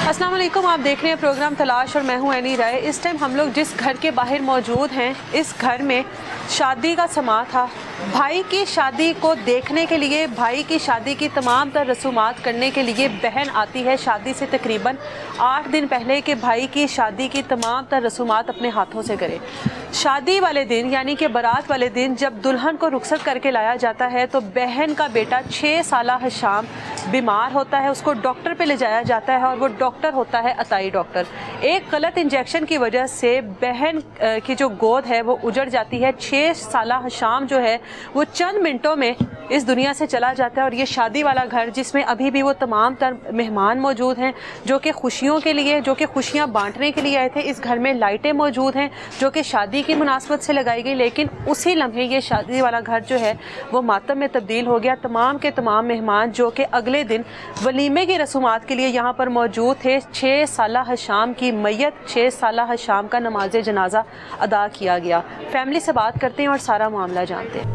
अस्सलाम वालेकुम, आप देख रहे हैं प्रोग्राम तलाश और मैं हूं एनी राय। इस टाइम हम लोग जिस घर के बाहर मौजूद हैं, इस घर में शादी का समा था। भाई की शादी को देखने के लिए, भाई की शादी की तमाम तर रसूमात करने के लिए बहन आती है शादी से तकरीबन 8 दिन पहले कि भाई की शादी की तमाम तर रसूमात अपने हाथों से करे। शादी वाले दिन यानी कि बारात वाले दिन जब दुल्हन को रुखसत करके लाया जाता है तो बहन का बेटा 6 साला हशाम बीमार होता है, उसको डॉक्टर पे ले जाया जाता है और वो डॉक्टर होता है अताई डॉक्टर। एक गलत इंजेक्शन की वजह से बहन की जो गोद है वो उजड़ जाती है। 6 साला हशाम जो है वो चंद मिनटों में इस दुनिया से चला जाता है। और ये शादी वाला घर जिसमें अभी भी वो तमाम तर मेहमान मौजूद हैं जो कि खुशियों के लिए, जो कि खुशियाँ बांटने के लिए आए थे। इस घर में लाइटें मौजूद हैं जो कि शादी की मुनासबत से लगाई गई, लेकिन उसी लम्हे ये शादी वाला घर जो है वो मातम में तब्दील हो गया। तमाम के तमाम मेहमान जो कि अगले दिन वलीमे की रसूमात के लिए यहाँ पर मौजूद थे, 6 साला हशाम की मैयत, 6 साला हशाम का नमाज जनाजा अदा किया गया। फैमिली से बात करते हैं और सारा मामला जानते हैं।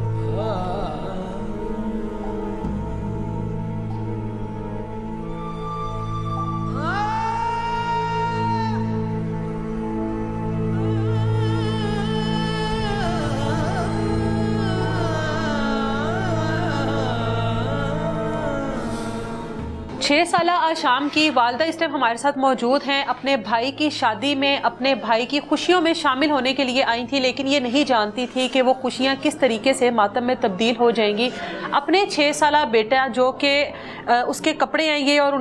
6 साला आशाम की वालदा इस टाइम हमारे साथ मौजूद हैं। अपने भाई की शादी में, अपने भाई की खुशियों में शामिल होने के लिए आई थी, लेकिन ये नहीं जानती थी कि वो खुशियाँ किस तरीके से मातम में तब्दील हो जाएंगी। अपने 6 साला बेटा जो कि उसके कपड़े हैं ये, और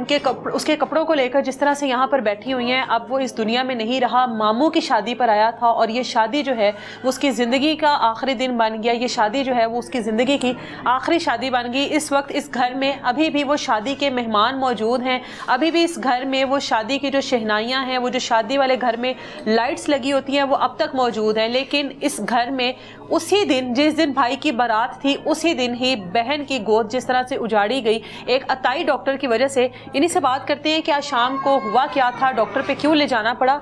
उसके कपड़ों को लेकर जिस तरह से यहाँ पर बैठी हुई हैं, अब वो इस दुनिया में नहीं रहा। मामू की शादी पर आया था और ये शादी जो है वो उसकी ज़िंदगी का आखिरी दिन बन गया। ये शादी जो है वो उसकी ज़िंदगी की आखिरी शादी बन गई। इस वक्त इस घर में अभी भी वो शादी के मेहमान मौजूद हैं। अभी भी इस घर में वो शादी की जो शहनाइयाँ हैं, वो जो शादी वाले घर में लाइट्स लगी होती हैं, वो अब तक मौजूद हैं। लेकिन इस घर में उसी दिन, जिस दिन भाई की बारात थी, उसी दिन ही बहन की गोद जिस तरह से उजाड़ी गई एक अताई डॉक्टर की वजह से। इन्हीं से बात करते हैं कि आज शाम को हुआ क्या था, डॉक्टर पे क्यों ले जाना पड़ा।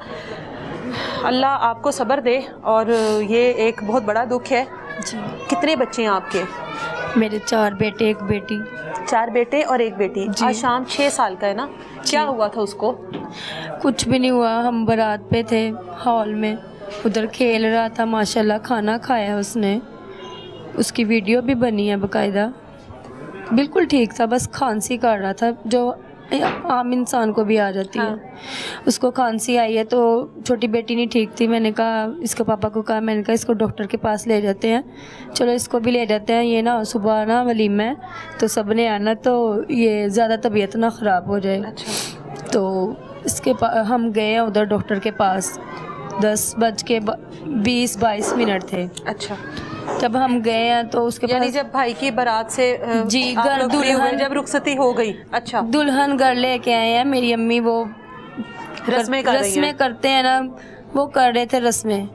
अल्लाह आपको सब्र दे, और ये एक बहुत बड़ा दुख है जी। कितने बच्चे हैं आपके? मेरे 4 बेटे 1 बेटी। 4 बेटे और 1 बेटी। आज शाम 6 साल का है ना, क्या हुआ था उसको? कुछ भी नहीं हुआ, हम बारात पे थे, हॉल में उधर खेल रहा था, माशाल्लाह खाना खाया उसने, उसकी वीडियो भी बनी है बाकायदा, बिल्कुल ठीक था, बस खांसी कर रहा था जो आम इंसान को भी आ जाती है। उसको खांसी आई है तो छोटी बेटी नहीं ठीक थी। मैंने कहा, इसके पापा को कहा, मैंने कहा इसको डॉक्टर के पास ले जाते हैं, चलो इसको भी ले जाते हैं, ये ना सुबह ना वलीमा है तो सब ने आना, तो ये ज़्यादा तबीयत ना ख़राब हो जाए। अच्छा। तो इसके हम गए हैं उधर डॉक्टर के पास, 10:20-22 मिनट थे। अच्छा। जब हम गए हैं तो उसके यानी पास, जब भाई की बारात से जी, घर दुल्हन जब रुखसती हो गई। अच्छा। दुल्हन घर लेके आए हैं, मेरी अम्मी वो रस्में करते हैं ना, वो कर रहे थे रस्में।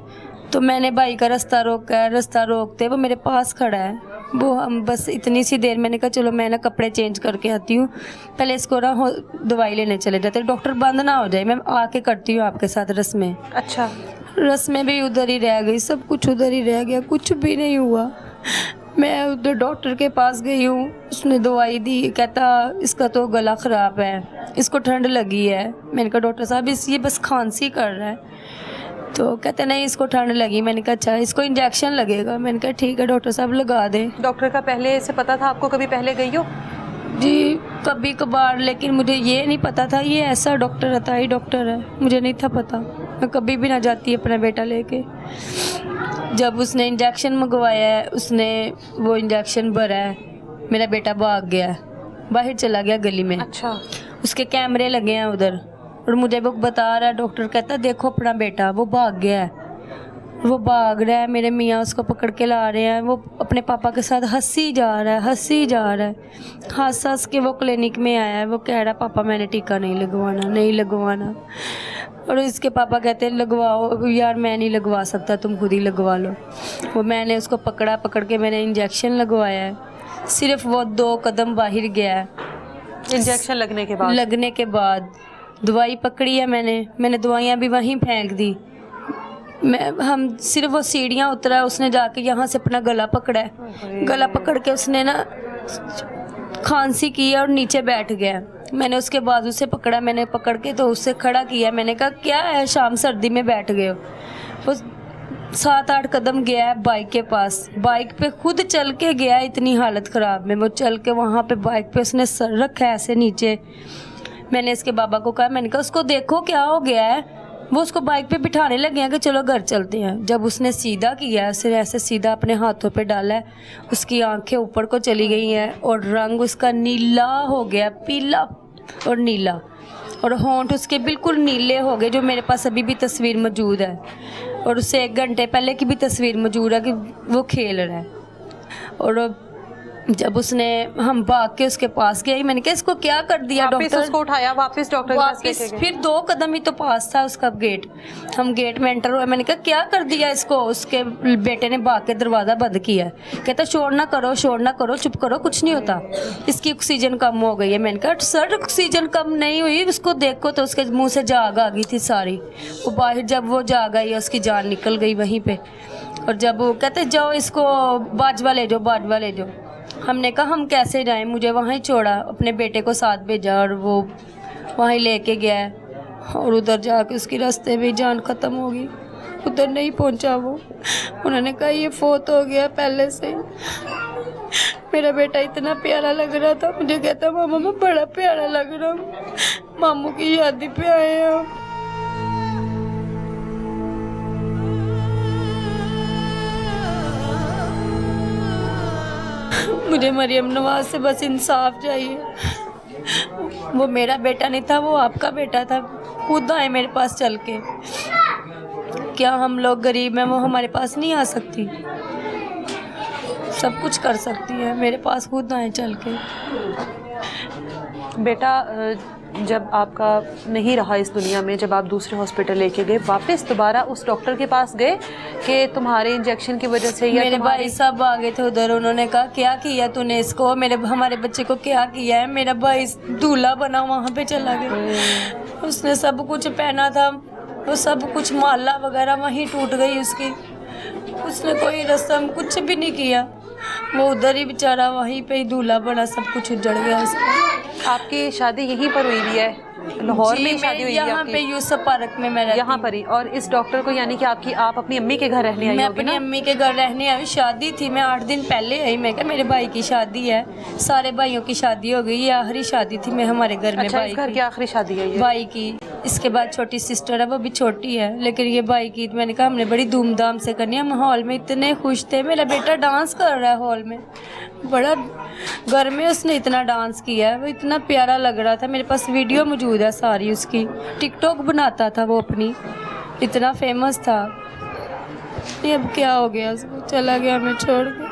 तो मैंने भाई का रास्ता रोकते वो मेरे पास खड़ा है, वो हम बस इतनी सी देर, मैंने कहा चलो मैं ना कपड़े चेंज करके आती हूँ, पहले इसको ना दवाई लेने चले जाते, डॉक्टर बंद ना हो जाए, मैं आके करती हूँ आपके साथ रस्में। अच्छा। रस्में भी उधर ही रह गई, सब कुछ उधर ही रह गया, कुछ भी नहीं हुआ। मैं उधर डॉक्टर के पास गई हूँ, उसने दवाई दी, कहता इसका तो गला ख़राब है, इसको ठंड लगी है। मैंने कहा डॉक्टर साहब ये बस खांसी कर रहा है, तो कहते नहीं इसको ठंड लगी। मैंने कहा अच्छा इसको इंजेक्शन लगेगा। मैंने कहा ठीक है डॉक्टर साहब लगा दें। डॉक्टर का पहले से पता था आपको? कभी पहले गई हो? जी कभी कभार, लेकिन मुझे ये नहीं पता था ये ऐसा डॉक्टर अताई डॉक्टर है, मुझे नहीं था पता। मैं कभी भी ना जाती अपना बेटा लेके। जब उसने इंजेक्शन मंगवाया है, उसने वो इंजेक्शन भरा है, मेरा बेटा भाग गया, बाहर चला गया गली में। अच्छा। उसके कैमरे लगे हैं उधर, और मुझे वो बता रहा है, डॉक्टर कहता देखो अपना बेटा वो भाग गया है, वो भाग रहा है। मेरे मियाँ उसको पकड़ के ला रहे हैं, वो अपने पापा के साथ हंसी जा रहा है। हंस के वो क्लिनिक में आया है, वो कह रहा पापा मैंने टीका नहीं लगवाना। और इसके पापा कहते हैं लगवाओ। यार मैं नहीं लगवा सकता, तुम खुद ही लगवा लो। वो मैंने उसको पकड़ के मैंने इंजेक्शन लगवाया है। सिर्फ वो 2 कदम बाहर गया है इंजेक्शन लगने के बाद दवाई पकड़ी है मैंने दवाइयाँ भी वहीं फेंक दी। हम सिर्फ वो सीढ़ियाँ उतरा, उसने जाके यहाँ से अपना गला पकड़ा है। गला पकड़ के उसने ना खांसी की और नीचे बैठ गया। मैंने उसके बाजू से पकड़ा, मैंने पकड़ के तो उससे खड़ा किया। मैंने कहा क्या है, शाम सर्दी में बैठ गए हो। वो 7-8 कदम गया है बाइक के पास, बाइक पे खुद चल के गया, इतनी हालत ख़राब में। वो चल के वहाँ पे बाइक पे उसने सर रखा है ऐसे नीचे। मैंने इसके बाबा को कहा, मैंने कहा उसको देखो क्या हो गया है। वो उसको बाइक पे बिठाने लगे हैं कि चलो घर चलते हैं। जब उसने सीधा किया, उसने ऐसे सीधा अपने हाथों पे डाला है, उसकी आंखें ऊपर को चली गई हैं और रंग उसका नीला हो गया, पीला और नीला, और होंठ उसके बिल्कुल नीले हो गए, जो मेरे पास अभी भी तस्वीर मौजूद है। और उससे 1 घंटे पहले की भी तस्वीर मौजूद है कि वो खेल रहा है। और जब उसने, हम भाग के उसके पास गए, मैंने कहा इसको क्या कर दिया वापस डॉक्टर। उसको उठाया, वापस डॉक्टर के पास वापस लेके गए। फिर 2 कदम ही तो पास था उसका गेट। हम गेट में एंटर हुए, मैंने कहा क्या कर दिया इसको। उसके बेटे ने भाग के दरवाज़ा बंद किया। कहता शोर ना करो, शोर ना करो, चुप करो, कुछ नहीं होता, इसकी ऑक्सीजन कम हो गई है। मैंने कहा सर ऑक्सीजन कम नहीं हुई, उसको देखो तो उसके मुँह से जाग आ गई थी सारी। वो बाहर जब वो जाग आई, उसकी जान निकल गई वहीं पर। और जब वो कहते जाओ इसको बाजवा ले जाओ, बाजवा ले जाओ। हमने कहा हम कैसे जाएं, मुझे वहीं छोड़ा, अपने बेटे को साथ भेजा और वो वहीं लेके गया है। और उधर जाके उसकी रास्ते में जान ख़त्म हो गई, उधर नहीं पहुंचा वो। उन्होंने कहा ये फोत हो गया पहले से ही। मेरा बेटा इतना प्यारा लग रहा था, मुझे कहता मामा मैं बड़ा प्यारा लग रहा हूँ, मामू की शादी पे आए हैं हम। मुझे मरियम नवाज से बस इंसाफ चाहिए। वो मेरा बेटा नहीं था, वो आपका बेटा था, खुद आए मेरे पास चल के। क्या हम लोग गरीब हैं, वो हमारे पास नहीं आ सकती? सब कुछ कर सकती है, मेरे पास खुद आए चल के। बेटा जब आपका नहीं रहा इस दुनिया में, जब आप दूसरे हॉस्पिटल लेके गए, वापस दोबारा उस डॉक्टर के पास गए कि तुम्हारे इंजेक्शन की वजह से या मेरे भाई साहब आ गए थे उधर, उन्होंने कहा क्या किया तूने इसको, हमारे बच्चे को क्या किया है। मेरा भाई दूल्हा बना वहाँ पे चला गया, उसने सब कुछ पहना था, वो सब कुछ माला वगैरह वहीं टूट गई उसकी। उसने कोई रस्म कुछ भी नहीं किया, वो उधर ही बेचारा वहीं पे ही दूल्हा बना, सब कुछ उजड़ गया उसका। आपकी शादी यहीं पर हुई है, लाहौर में शादी हुई है यहाँ पे यूसुफ पार्क में मैं रहती यहाँ पर ही। और इस डॉक्टर को यानी कि आप अपनी अम्मी के घर रहने आई मैं होगी ना? अपनी अम्मी के घर रहने आई। शादी थी, मैं 8 दिन पहले आई। मैं क्या मेरे भाई की शादी है, सारे भाइयों की शादी हो गई, ये आखिरी शादी थी मैं हमारे घर में। अच्छा, भाई इस घर की आखिरी शादी है ये? भाई की। इसके बाद छोटी सिस्टर है, वो भी छोटी है, लेकिन ये भाई की। मैंने कहा हमने बड़ी धूमधाम से करनी है। हम हॉल में इतने खुश थे, मेरा बेटा डांस कर रहा है हॉल में, बड़ा घर में उसने इतना डांस किया है, वो इतना प्यारा लग रहा था। मेरे पास वीडियो मौजूद है सारी उसकी, टिकटॉक बनाता था वो अपनी, इतना फेमस था। ये अब क्या हो गया, उसको चला गया हमें छोड़ के।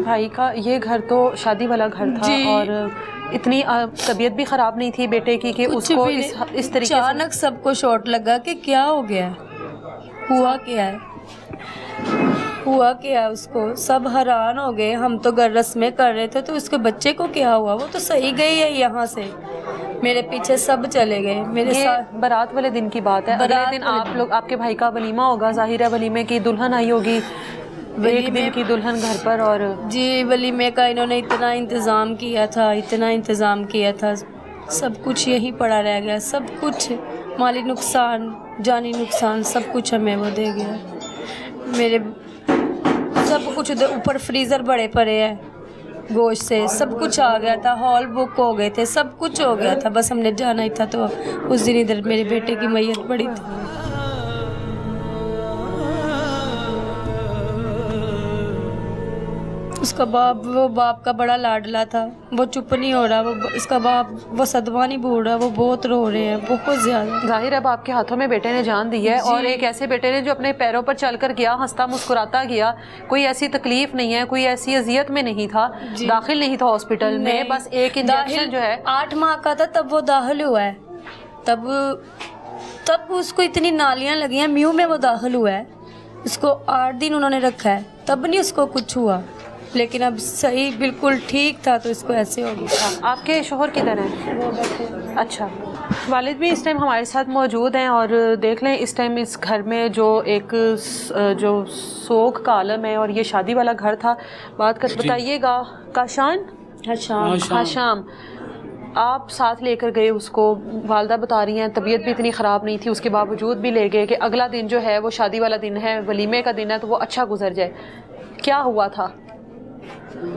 भाई का ये घर तो शादी वाला घर था, और इतनी तबीयत भी ख़राब नहीं थी बेटे की कि उसको इस तरीके से अचानक सबको शॉट लगा कि क्या हो गया, हुआ क्या है, हुआ क्या है उसको। सब हैरान हो गए। हम तो घर रस्में कर रहे थे, तो उसके बच्चे को क्या हुआ, वो तो सही गई है यहाँ से। मेरे पीछे सब चले गए मेरे साथ। बारात वाले दिन की बात है, अगले दिन आप लोग, आपके भाई का वलीमा होगा, ज़ाहिर है वलीमे की दुल्हन आई होगी, एक दिन की दुल्हन घर पर। और जी वलीमे का इन्होंने इतना इंतज़ाम किया था, इतना इंतज़ाम किया था, सब कुछ यहीं पड़ा रह गया। सब कुछ माली नुकसान, जानी नुकसान, सब कुछ हमें वो दे गया। मेरे सब कुछ उधर ऊपर फ्रीज़र बड़े पड़े हैं गोश्त से, सब कुछ आ गया था, हॉल बुक हो गए थे, सब कुछ हो गया था, बस हमने जाना ही था। तो उस दिन इधर मेरे बेटे की मैयत पड़ी थी। उसका बाप, वो बाप का बड़ा लाडला था, वो चुप नहीं हो रहा, वो इसका बाप वो सदमा नहीं बोल रहा, वो बहुत रो रहे हैं, बहुत ज़्यादा। जाहिर है अब आपके हाथों में बेटे ने जान दी है, और एक ऐसे बेटे ने जो अपने पैरों पर चलकर गया, हंसता मुस्कुराता गया, कोई ऐसी तकलीफ नहीं है, कोई ऐसी अजियत में नहीं था, दाखिल नहीं था हॉस्पिटल में, बस एक इंजेक्शन जो है 8 माह का था तब वो दाखिल हुआ है। तब उसको इतनी नालियाँ लगी हैं, म्यू में वो दाखिल हुआ है। उसको 8 दिन उन्होंने रखा है, तब नहीं उसको कुछ हुआ, लेकिन अब सही बिल्कुल ठीक था, तो इसको ऐसे हो गया। आपके शोहर किधर हैं? अच्छा, वालिद भी इस टाइम हमारे साथ मौजूद हैं, और देख लें इस टाइम इस घर में जो एक जो सोग का आलम है, और ये शादी वाला घर था। बात कर बताइएगा काशान, हाशाम, आप साथ लेकर गए उसको, वालदा बता रही हैं तबीयत भी इतनी ख़राब नहीं थी, उसके बावजूद भी ले गए कि अगला दिन जो है वो शादी वाला दिन है, वलीमे का दिन है, तो वो अच्छा गुजर जाए। क्या हुआ था?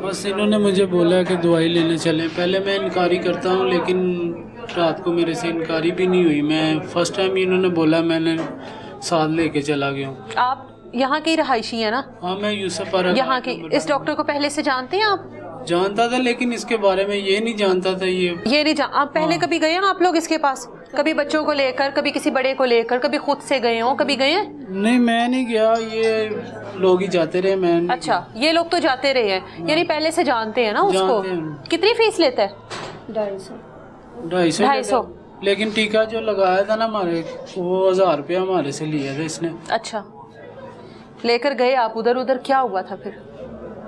बस इन्होंने मुझे बोला कि दवाई लेने चलें। पहले मैं इनकारी करता हूँ, लेकिन रात को मेरे से इनकारी भी नहीं हुई। मैं फ़र्स्ट टाइम इन्होंने बोला, मैंने साथ लेके चला गया हूँ। आप यहाँ की रहायशी है ना? हाँ, मैं यूसुफ यहाँ की। इस डॉक्टर को पहले से जानते हैं आप? जानता था, लेकिन इसके बारे में ये नहीं जानता था। ये नहीं आप पहले कभी गए हैं आप लोग इसके पास? कभी बच्चों को लेकर, कभी किसी बड़े को लेकर, कभी खुद से गए हो, कभी गए हैं? नहीं, मैं नहीं गया, ये लोग ही जाते रहे। मैं नहीं अच्छा, ये लोग तो जाते रहे हैं, यानी पहले से जानते हैं ना उसको। जानते हैं। कितनी फीस लेता है? 250 लेकिन टीका जो लगाया था ना हमारे, वो 1000 रुपया हमारे से लिया था इसने। अच्छा, लेकर गए आप उधर। उधर क्या हुआ था फिर?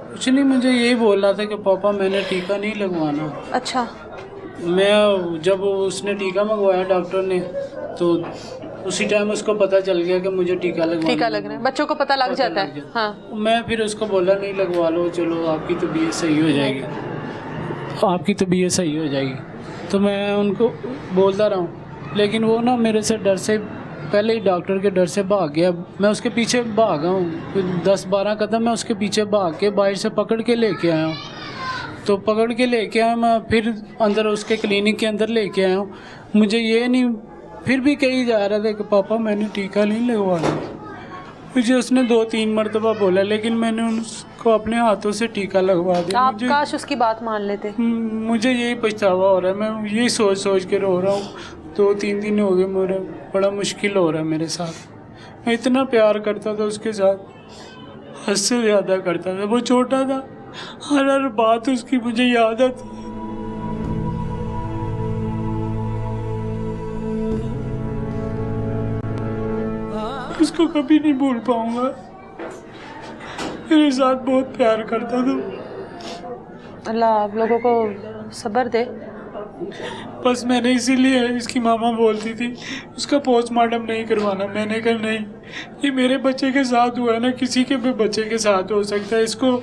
कुछ नहीं, मुझे यही बोल रहा था कि पापा मैंने टीका नहीं लगवाना। अच्छा। मैं जब उसने टीका मंगवाया डॉक्टर ने, तो उसी टाइम उसको पता चल गया कि मुझे टीका लगना है। बच्चों को पता लग जाता है। हाँ। मैं फिर उसको बोला नहीं लगवा लो, चलो आपकी तबीयत सही हो जाएगी, आपकी तबीयत सही हो जाएगी। तो मैं उनको बोलता रहा हूँ, लेकिन वो ना मेरे से डर से, पहले ही डॉक्टर के डर से भाग गया। मैं उसके पीछे भागा हूँ, 10-12 कदम मैं उसके पीछे भाग के बाहर से पकड़ के लेके आया हूँ। तो पकड़ के लेके आया मैं, फिर अंदर उसके क्लिनिक के अंदर लेके आया हूँ। मुझे ये नहीं, फिर भी कही जा रहा था कि पापा मैंने टीका नहीं लगवाना। मुझे उसने 2-3 मरतबा बोला, लेकिन मैंने उसको अपने हाथों से टीका लगवा दिया। आप काश उसकी बात मान लेते। मुझे यही पछतावा हो रहा है, मैं यही सोच सोच के रो रहा हूँ। 2-3 दिन हो गए, मेरे बड़ा मुश्किल हो रहा है मेरे साथ। मैं इतना प्यार करता था उसके साथ, हद से ज़्यादा करता था। वो छोटा था, हर बात उसकी मुझे याद आती। उसको कभी नहीं भूल पाऊंगा। मेरे साथ बहुत प्यार करता था। अल्लाह आप लोगों को सब्र दे। बस मैंने इसीलिए, इसकी मामा बोलती थी उसका पोस्टमार्टम नहीं करवाना। मैंने कहा नहीं, ये मेरे बच्चे के साथ हुआ है ना, किसी के भी बच्चे के साथ हो सकता है। इसको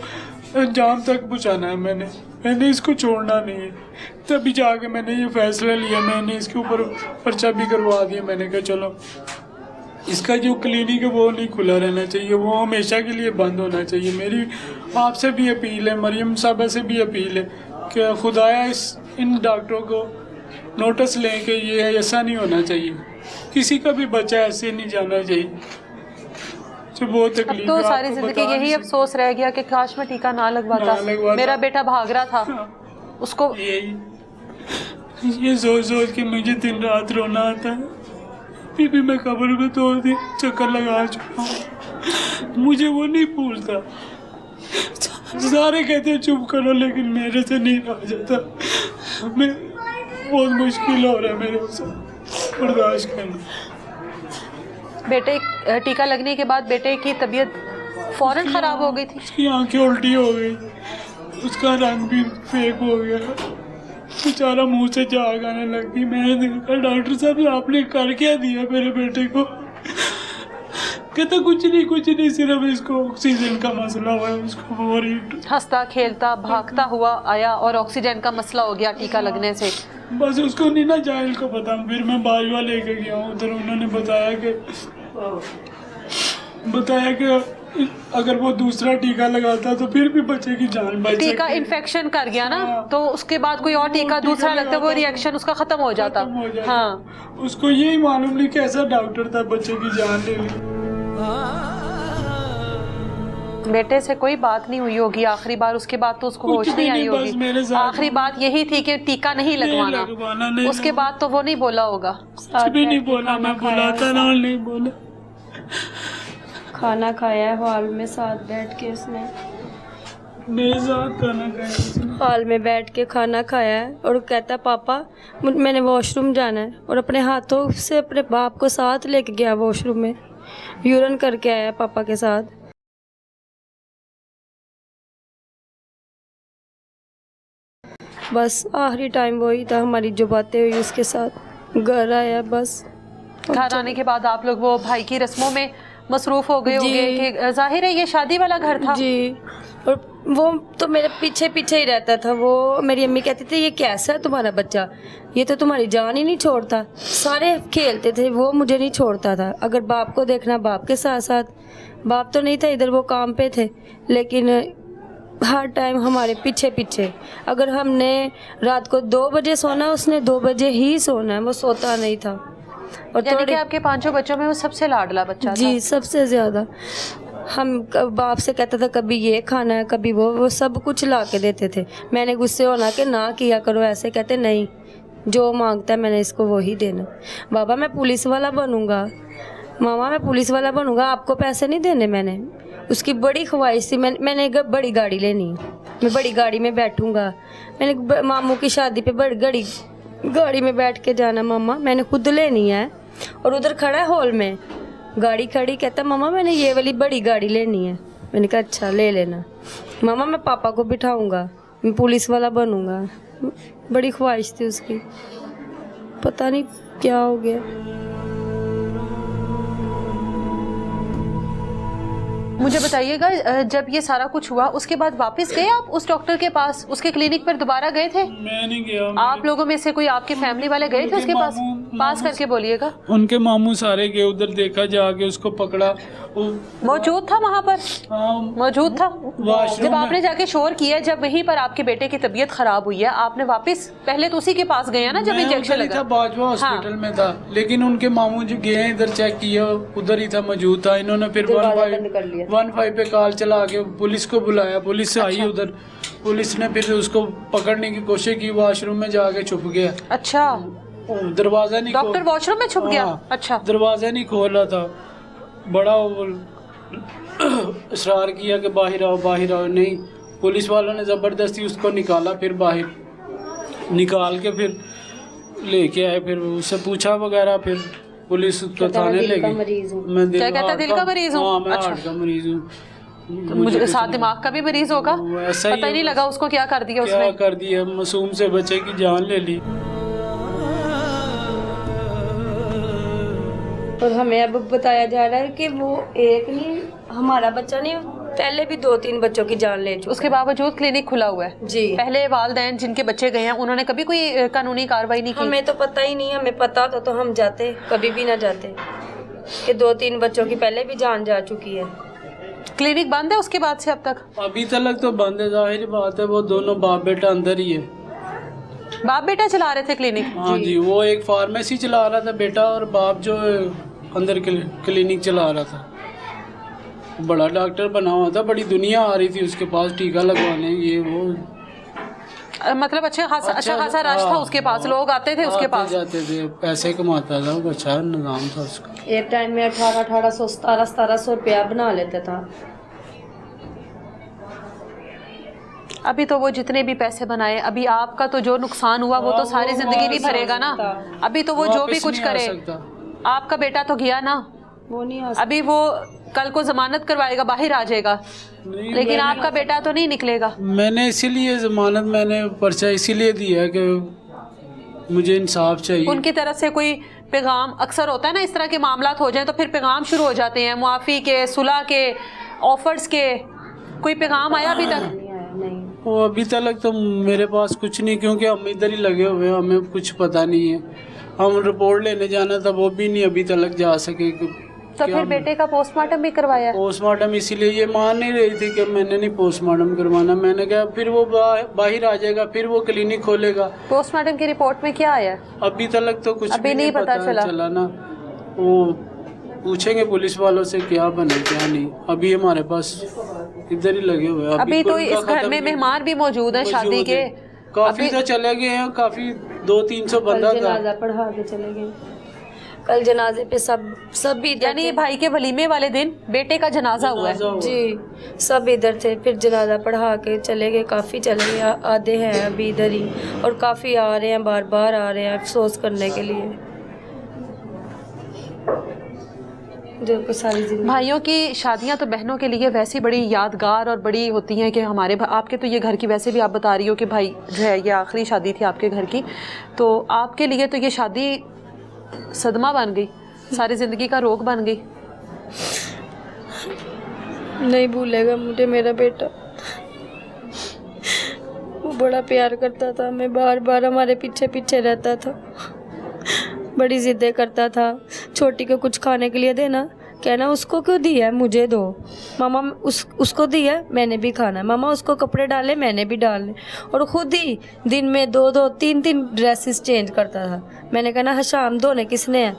अंजाम तक पहुँचाना है। मैंने इसको छोड़ना नहीं है। तभी जाके मैंने ये फैसला लिया। मैंने इसके ऊपर पर्चा भी करवा दिया। मैंने कहा चलो, इसका जो क्लिनिक है वो नहीं खुला रहना चाहिए, वो हमेशा के लिए बंद होना चाहिए। मेरी आपसे भी अपील है, मरियम साहबा से भी अपील है कि खुदाया इन डॉक्टरों को नोटिस लें कि ये ऐसा नहीं होना चाहिए। किसी का भी बच्चा ऐसे नहीं जाना चाहिए। जो बहुत तकलीफ तो सारी जिंदगी यही अफसोस रह गया कि काश मैं टीका ना लगवाता। मेरा बेटा भाग रहा था, उसको ये सोच सोच के मुझे दिन रात रोना आता है। अभी भी मैं कब्र में 2 दिन चक्कर लगा चुका हूँ। मुझे वो नहीं भूलता। सारे कहते हैं चुप करो, लेकिन मेरे से नहीं रहा जाता। मैं बहुत मुश्किल हो रहा है मेरे साथ बर्दाश्त करना। बेटे टीका लगने के बाद बेटे की तबीयत फौरन ख़राब हो गई थी। उसकी आंखें उल्टी हो गई, उसका रंग भी फेक हो गया, बेचारा मुंह से झाग आने लग गई। मैंने कहा डॉक्टर साहब आपने कर क्या दिया मेरे बेटे को? कहता कुछ नहीं, सिर्फ इसको ऑक्सीजन का मसला हुआ है। उसको हंसता खेलता भागता हुआ आया और ऑक्सीजन का मसला हो गया टीका लगने से। बस उसको नहीं ना जाहिल को पता। फिर मैं बाजवा लेके गया हूँ उधर। उन्होंने बताया कि अगर वो दूसरा टीका लगाता तो फिर भी बच्चे की जान बच सकती। टीका इन्फेक्शन कर गया ना, तो उसके बाद कोई और टीका दूसरा लगता, वो रिएक्शन उसका खत्म हो जाता। हाँ, उसको यही मालूम नहीं कैसा डॉक्टर था, बच्चे की जान ले ली। बेटे से कोई बात नहीं हुई होगी आखिरी बार, उसके बाद तो उसको होश नहीं आई होगी। आखिरी बात यही थी कि टीका नहीं लगवाना। उसके बाद तो वो नहीं बोला होगा। कुछ भी नहीं बोला, मैं बुलाता ना, नहीं बोला। खाना खाया है हॉल में साथ बैठ के, उसने मेरे साथ खाना खाया। हॉल में बैठ के खाना खाया है और कहता पापा मैंने वॉशरूम जाना है, और अपने हाथों से अपने बाप को साथ लेके गया वॉशरूम में, यूरिन करके आया पापा के साथ। बस आखिरी टाइम वही था हमारी जो बातें हुई उसके साथ। घर आया, बस घर आने के बाद आप लोग वो भाई की रस्मों में मसरूफ हो गए होंगे कि जाहिर है ये शादी वाला घर था जी। और वो तो मेरे पीछे पीछे ही रहता था। वो मेरी अम्मी कहती थी ये कैसा है तुम्हारा बच्चा, ये तो तुम्हारी जान ही नहीं छोड़ता। सारे खेलते थे, वो मुझे नहीं छोड़ता था। अगर बाप को देखना बाप के साथ साथ, बाप तो नहीं था इधर, वो काम पे थे, लेकिन हर टाइम हमारे पीछे पीछे। अगर हमने रात को 2 बजे सोना, उसने 2 बजे ही सोना है, वो सोता नहीं था। और यानी कि थोड़ी आपके 5 बच्चों में वो सबसे लाडला बच्चा जी सबसे ज़्यादा। हम बाप से कहता था कभी ये खाना है कभी वो सब कुछ ला के देते थे। मैंने गुस्से होना कि ना किया करो ऐसे, कहते नहीं जो मांगता है मैंने इसको वही देना। बाबा मैं पुलिस वाला बनूंगा, मामा मैं पुलिस वाला बनूंगा, आपको पैसे नहीं देने। मैंने उसकी बड़ी ख्वाहिश थी, मैंने एक बड़ी गाड़ी लेनी है, मैं बड़ी गाड़ी में बैठूंगा। मैंने मामू की शादी पे बड़ी गाड़ी में बैठ के जाना, मामा मैंने खुद लेनी है। और उधर खड़ा है हॉल में गाड़ी खड़ी, कहता मामा मैंने ये वाली बड़ी गाड़ी लेनी है। मैंने कहा अच्छा ले लेना। मामा मैं पापा को बिठाऊंगा, मैं पुलिस वाला बनूंगा। बड़ी ख्वाहिश थी उसकी, पता नहीं क्या हो गया। मुझे बताइएगा, जब ये सारा कुछ हुआ उसके बाद वापस गए आप उस डॉक्टर के पास, उसके क्लिनिक पर दोबारा गए थे? मैं नहीं गया। आप लोगों में से कोई आपके फैमिली वाले गए थे उसके पास? पास करके बोलिएगा। उनके मामू सारे गए उधर, देखा जाके उसको पकड़ा। मौजूद था वहाँ पर? हाँ, मौजूद था। वॉशरूम जब आपने जाके शोर किया, जब वहीं पर आपके बेटे की तबीयत खराब हुई है, आपने वापस पहले तो उसी के पास गए ना जब इंजेक्शन था लगा? बाजवा हॉस्पिटल में था, लेकिन उनके मामू जो गए इधर चेक किया, उधर ही था, मौजूद था। इन्होंने फिर 1-5 पे कॉल चला के पुलिस को बुलाया, पुलिस आई उधर। पुलिस ने फिर उसको पकड़ने की कोशिश की, वॉशरूम में जाके छुप गया। अच्छा, दरवाजा नहीं डॉक्टर वॉशरूम में छुप गया? हाँ, अच्छा, दरवाजा नहीं खोल रहा था। बड़ा इसरार किया कि बाहर आओ बाहर आओ, नहीं। पुलिस वालों ने ज़बरदस्ती उसको निकाला, फिर बाहर निकाल के फिर लेके आए। फिर उससे पूछा वगैरह, फिर पुलिस उसको थाने ले गई। मैं क्या कहता दिल का मरीज हूँ? हाँ, मैं अच्छा। हार्ट का मरीज हूँ। तो मुझे साथ दिमाग का भी मरीज होगा, ऐसा पता ही नहीं लगा उसको क्या कर दिया क्या उसने। कर दिया, मासूम से बच्चे की जान ले ली। और हमें अब बताया जा रहा है कि वो एक नहीं, हमारा बच्चा नहीं, पहले भी 2-3 बच्चों की जान ले चुका। उसके बावजूद क्लिनिक खुला हुआ है जी। पहले वालिदैन जिनके बच्चे गए हैं उन्होंने कभी कोई कानूनी कार्रवाई नहीं की? हमें तो पता ही नहीं, हमें पता तो हम जाते, कभी भी ना जाते कि 2-3 बच्चों की पहले भी जान जा चुकी है। क्लिनिक बंद है उसके बाद से अब तक? अभी तक तो बंद है, जाहिर बात है, वो दोनों बाप बेटा अंदर ही है। बाप बेटा चला रहे थे क्लिनिक? हाँ जी, वो एक फार्मेसी चला रहा था बेटा, और बाप जो अंदर क्लिनिक चला रहा था। बड़ा डॉक्टर बना हुआ था, बड़ी दुनिया आ रही थी उसके पास टीका लगवाने, ये वो। मतलब अच्छा खासा रश था उसके पास, लोग आते थे उसके पास? जाते थे, पैसे कमाता था, अच्छा निजाम था उसका। एक टाइम में 1800 1700 रुपया बना लेता था। अभी तो वो जितने भी पैसे बनाए, अभी आपका तो जो नुकसान हुआ वो तो सारी जिंदगी नहीं भरेगा ना। अभी तो वो जो भी कुछ करे, आपका बेटा तो गया ना, वो नहीं अभी वो कल को जमानत करवाएगा, बाहर आ जाएगा, लेकिन आपका बेटा तो नहीं निकलेगा। मैंने इसीलिए जमानत, मैंने पर्चा इसीलिए दिया कि मुझे इंसाफ चाहिए। उनकी तरफ से कोई पैगाम, अक्सर होता है ना इस तरह के मामलात हो जाएं तो फिर पैगाम शुरू हो जाते हैं, मुआफ़ी के, सुलह के, ऑफर्स के, कोई पैगाम आया अभी तक? नहीं। वो अभी तक तो मेरे पास कुछ नहीं, क्योंकि हम इधर ही लगे हुए हैं, हमें कुछ पता नहीं है। हम रिपोर्ट लेने जाना था, वो भी नहीं अभी तक जा सके। तो फिर बेटे का पोस्टमार्टम भी करवाया? पोस्टमार्टम इसीलिए ये मान नहीं रही थी कि मैंने नहीं पोस्टमार्टम करवाना। मैंने कहा फिर वो बाहर आ जाएगा, फिर वो क्लिनिक खोलेगा। पोस्टमार्टम की रिपोर्ट में क्या आया? अभी तक तो कुछ अभी भी नहीं पता चला ना। वो पूछेंगे पुलिस वालों से क्या बने क्या नहीं। अभी हमारे पास इधर ही लगे हुए। अभी तो इस घर में मेहमान भी मौजूद हैं शादी के, काफी तो चले गए हैं, काफी 200-300 बंदा था। जनाजा पढ़ा के चले गए कल, जनाजे पे सब इधर, यानी भाई के वलीमे वाले दिन बेटे का जनाजा हुआ है? जी, सब इधर थे। फिर जनाजा पढ़ा के चले गए, काफ़ी चले गए, आधे हैं अभी इधर ही, और काफ़ी आ रहे हैं, बार बार आ रहे हैं अफसोस करने के लिए। जो को सारी जिंदगी, भाइयों की शादियां तो बहनों के लिए वैसे बड़ी यादगार और बड़ी होती हैं कि हमारे आपके तो ये घर की, वैसे भी आप बता रही हो कि भाई जो है ये आखिरी शादी थी आपके घर की, तो आपके लिए तो ये शादी सदमा बन गई, सारी ज़िंदगी का रोग बन गई। नहीं भूलेगा मुझे मेरा बेटा। बड़ा प्यार करता था, मैं बार बार हमारे पीछे पीछे रहता था, बड़ी ज़िद्दें करता था। छोटी को कुछ खाने के लिए देना, कहना उसको क्यों दिया है, मुझे दो। मामा उसको दिया है, मैंने भी खाना है। मामा उसको कपड़े डाले, मैंने भी डालने। और ख़ुद ही दिन में 2-2 3-3 ड्रेसेस चेंज करता था। मैंने कहना हशाम धोने किसने है,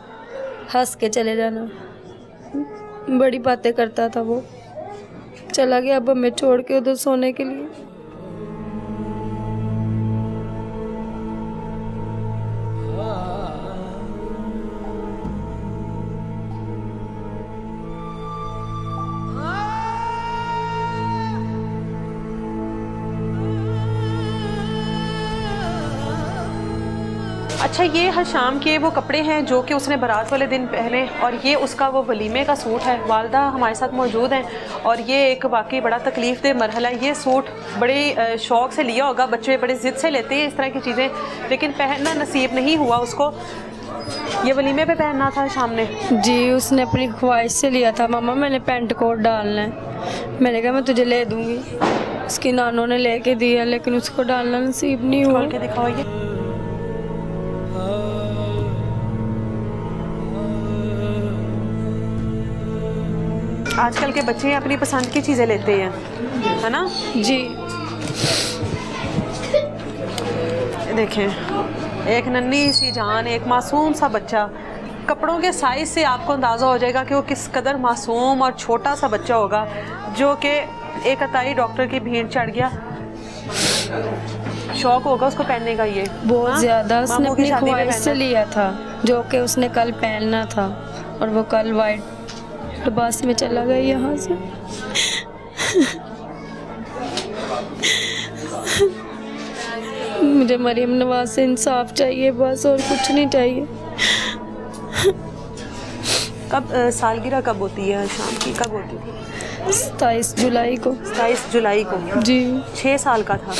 हंस के चले जाना। बड़ी बातें करता था वो। चला गया अब हमें छोड़ के उधर सोने के लिए। अच्छा, ये हशाम के वो कपड़े हैं जो कि उसने बारात वाले दिन पहने, और ये उसका वो वलीमे का सूट है। वालदा हमारे साथ मौजूद हैं और ये एक वाकई बड़ा तकलीफ़देह मरहला है। ये सूट बड़े शौक़ से लिया होगा, बच्चे बड़े ज़िद से लेते हैं इस तरह की चीज़ें, लेकिन पहनना नसीब नहीं हुआ उसको। ये वलीमे पे पहनना था शाम ने। जी, उसने अपनी ख्वाहिश से लिया था। मामा मैंने पेंट कोट डालना है, मैंने कहा मैं तुझे ले दूँगी। उसकी नानों ने लेके दिया, लेकिन उसको डालना नसीब नहीं हुआ। खोल के दिखाओ। ये आजकल के बच्चे अपनी पसंद की चीज़ें लेते हैं, है ना जी। देखें, एक नन्ही सी जान, एक मासूम सा बच्चा, कपड़ों के साइज़ से आपको अंदाज़ा हो जाएगा कि वो किस कदर मासूम और छोटा सा बच्चा होगा, जो कि एक अताई डॉक्टर की भीड़ चढ़ गया। शौक होगा उसको पहनने का। ये बहुत ज़्यादा उसने मामू की अपनी शादी में ख्वाहिश से पहनना। लिया था, जो कि उसने कल पहनना था, और वो कल वाइट लिबास में चला गया यहाँ से। मुझे मरीम नवाज से इंसाफ चाहिए बस, और कुछ नहीं चाहिए। कब सालगिरह कब होती है शाम की, कब होती थी? 27 जुलाई को। 27 जुलाई को। जी। 6 साल का था।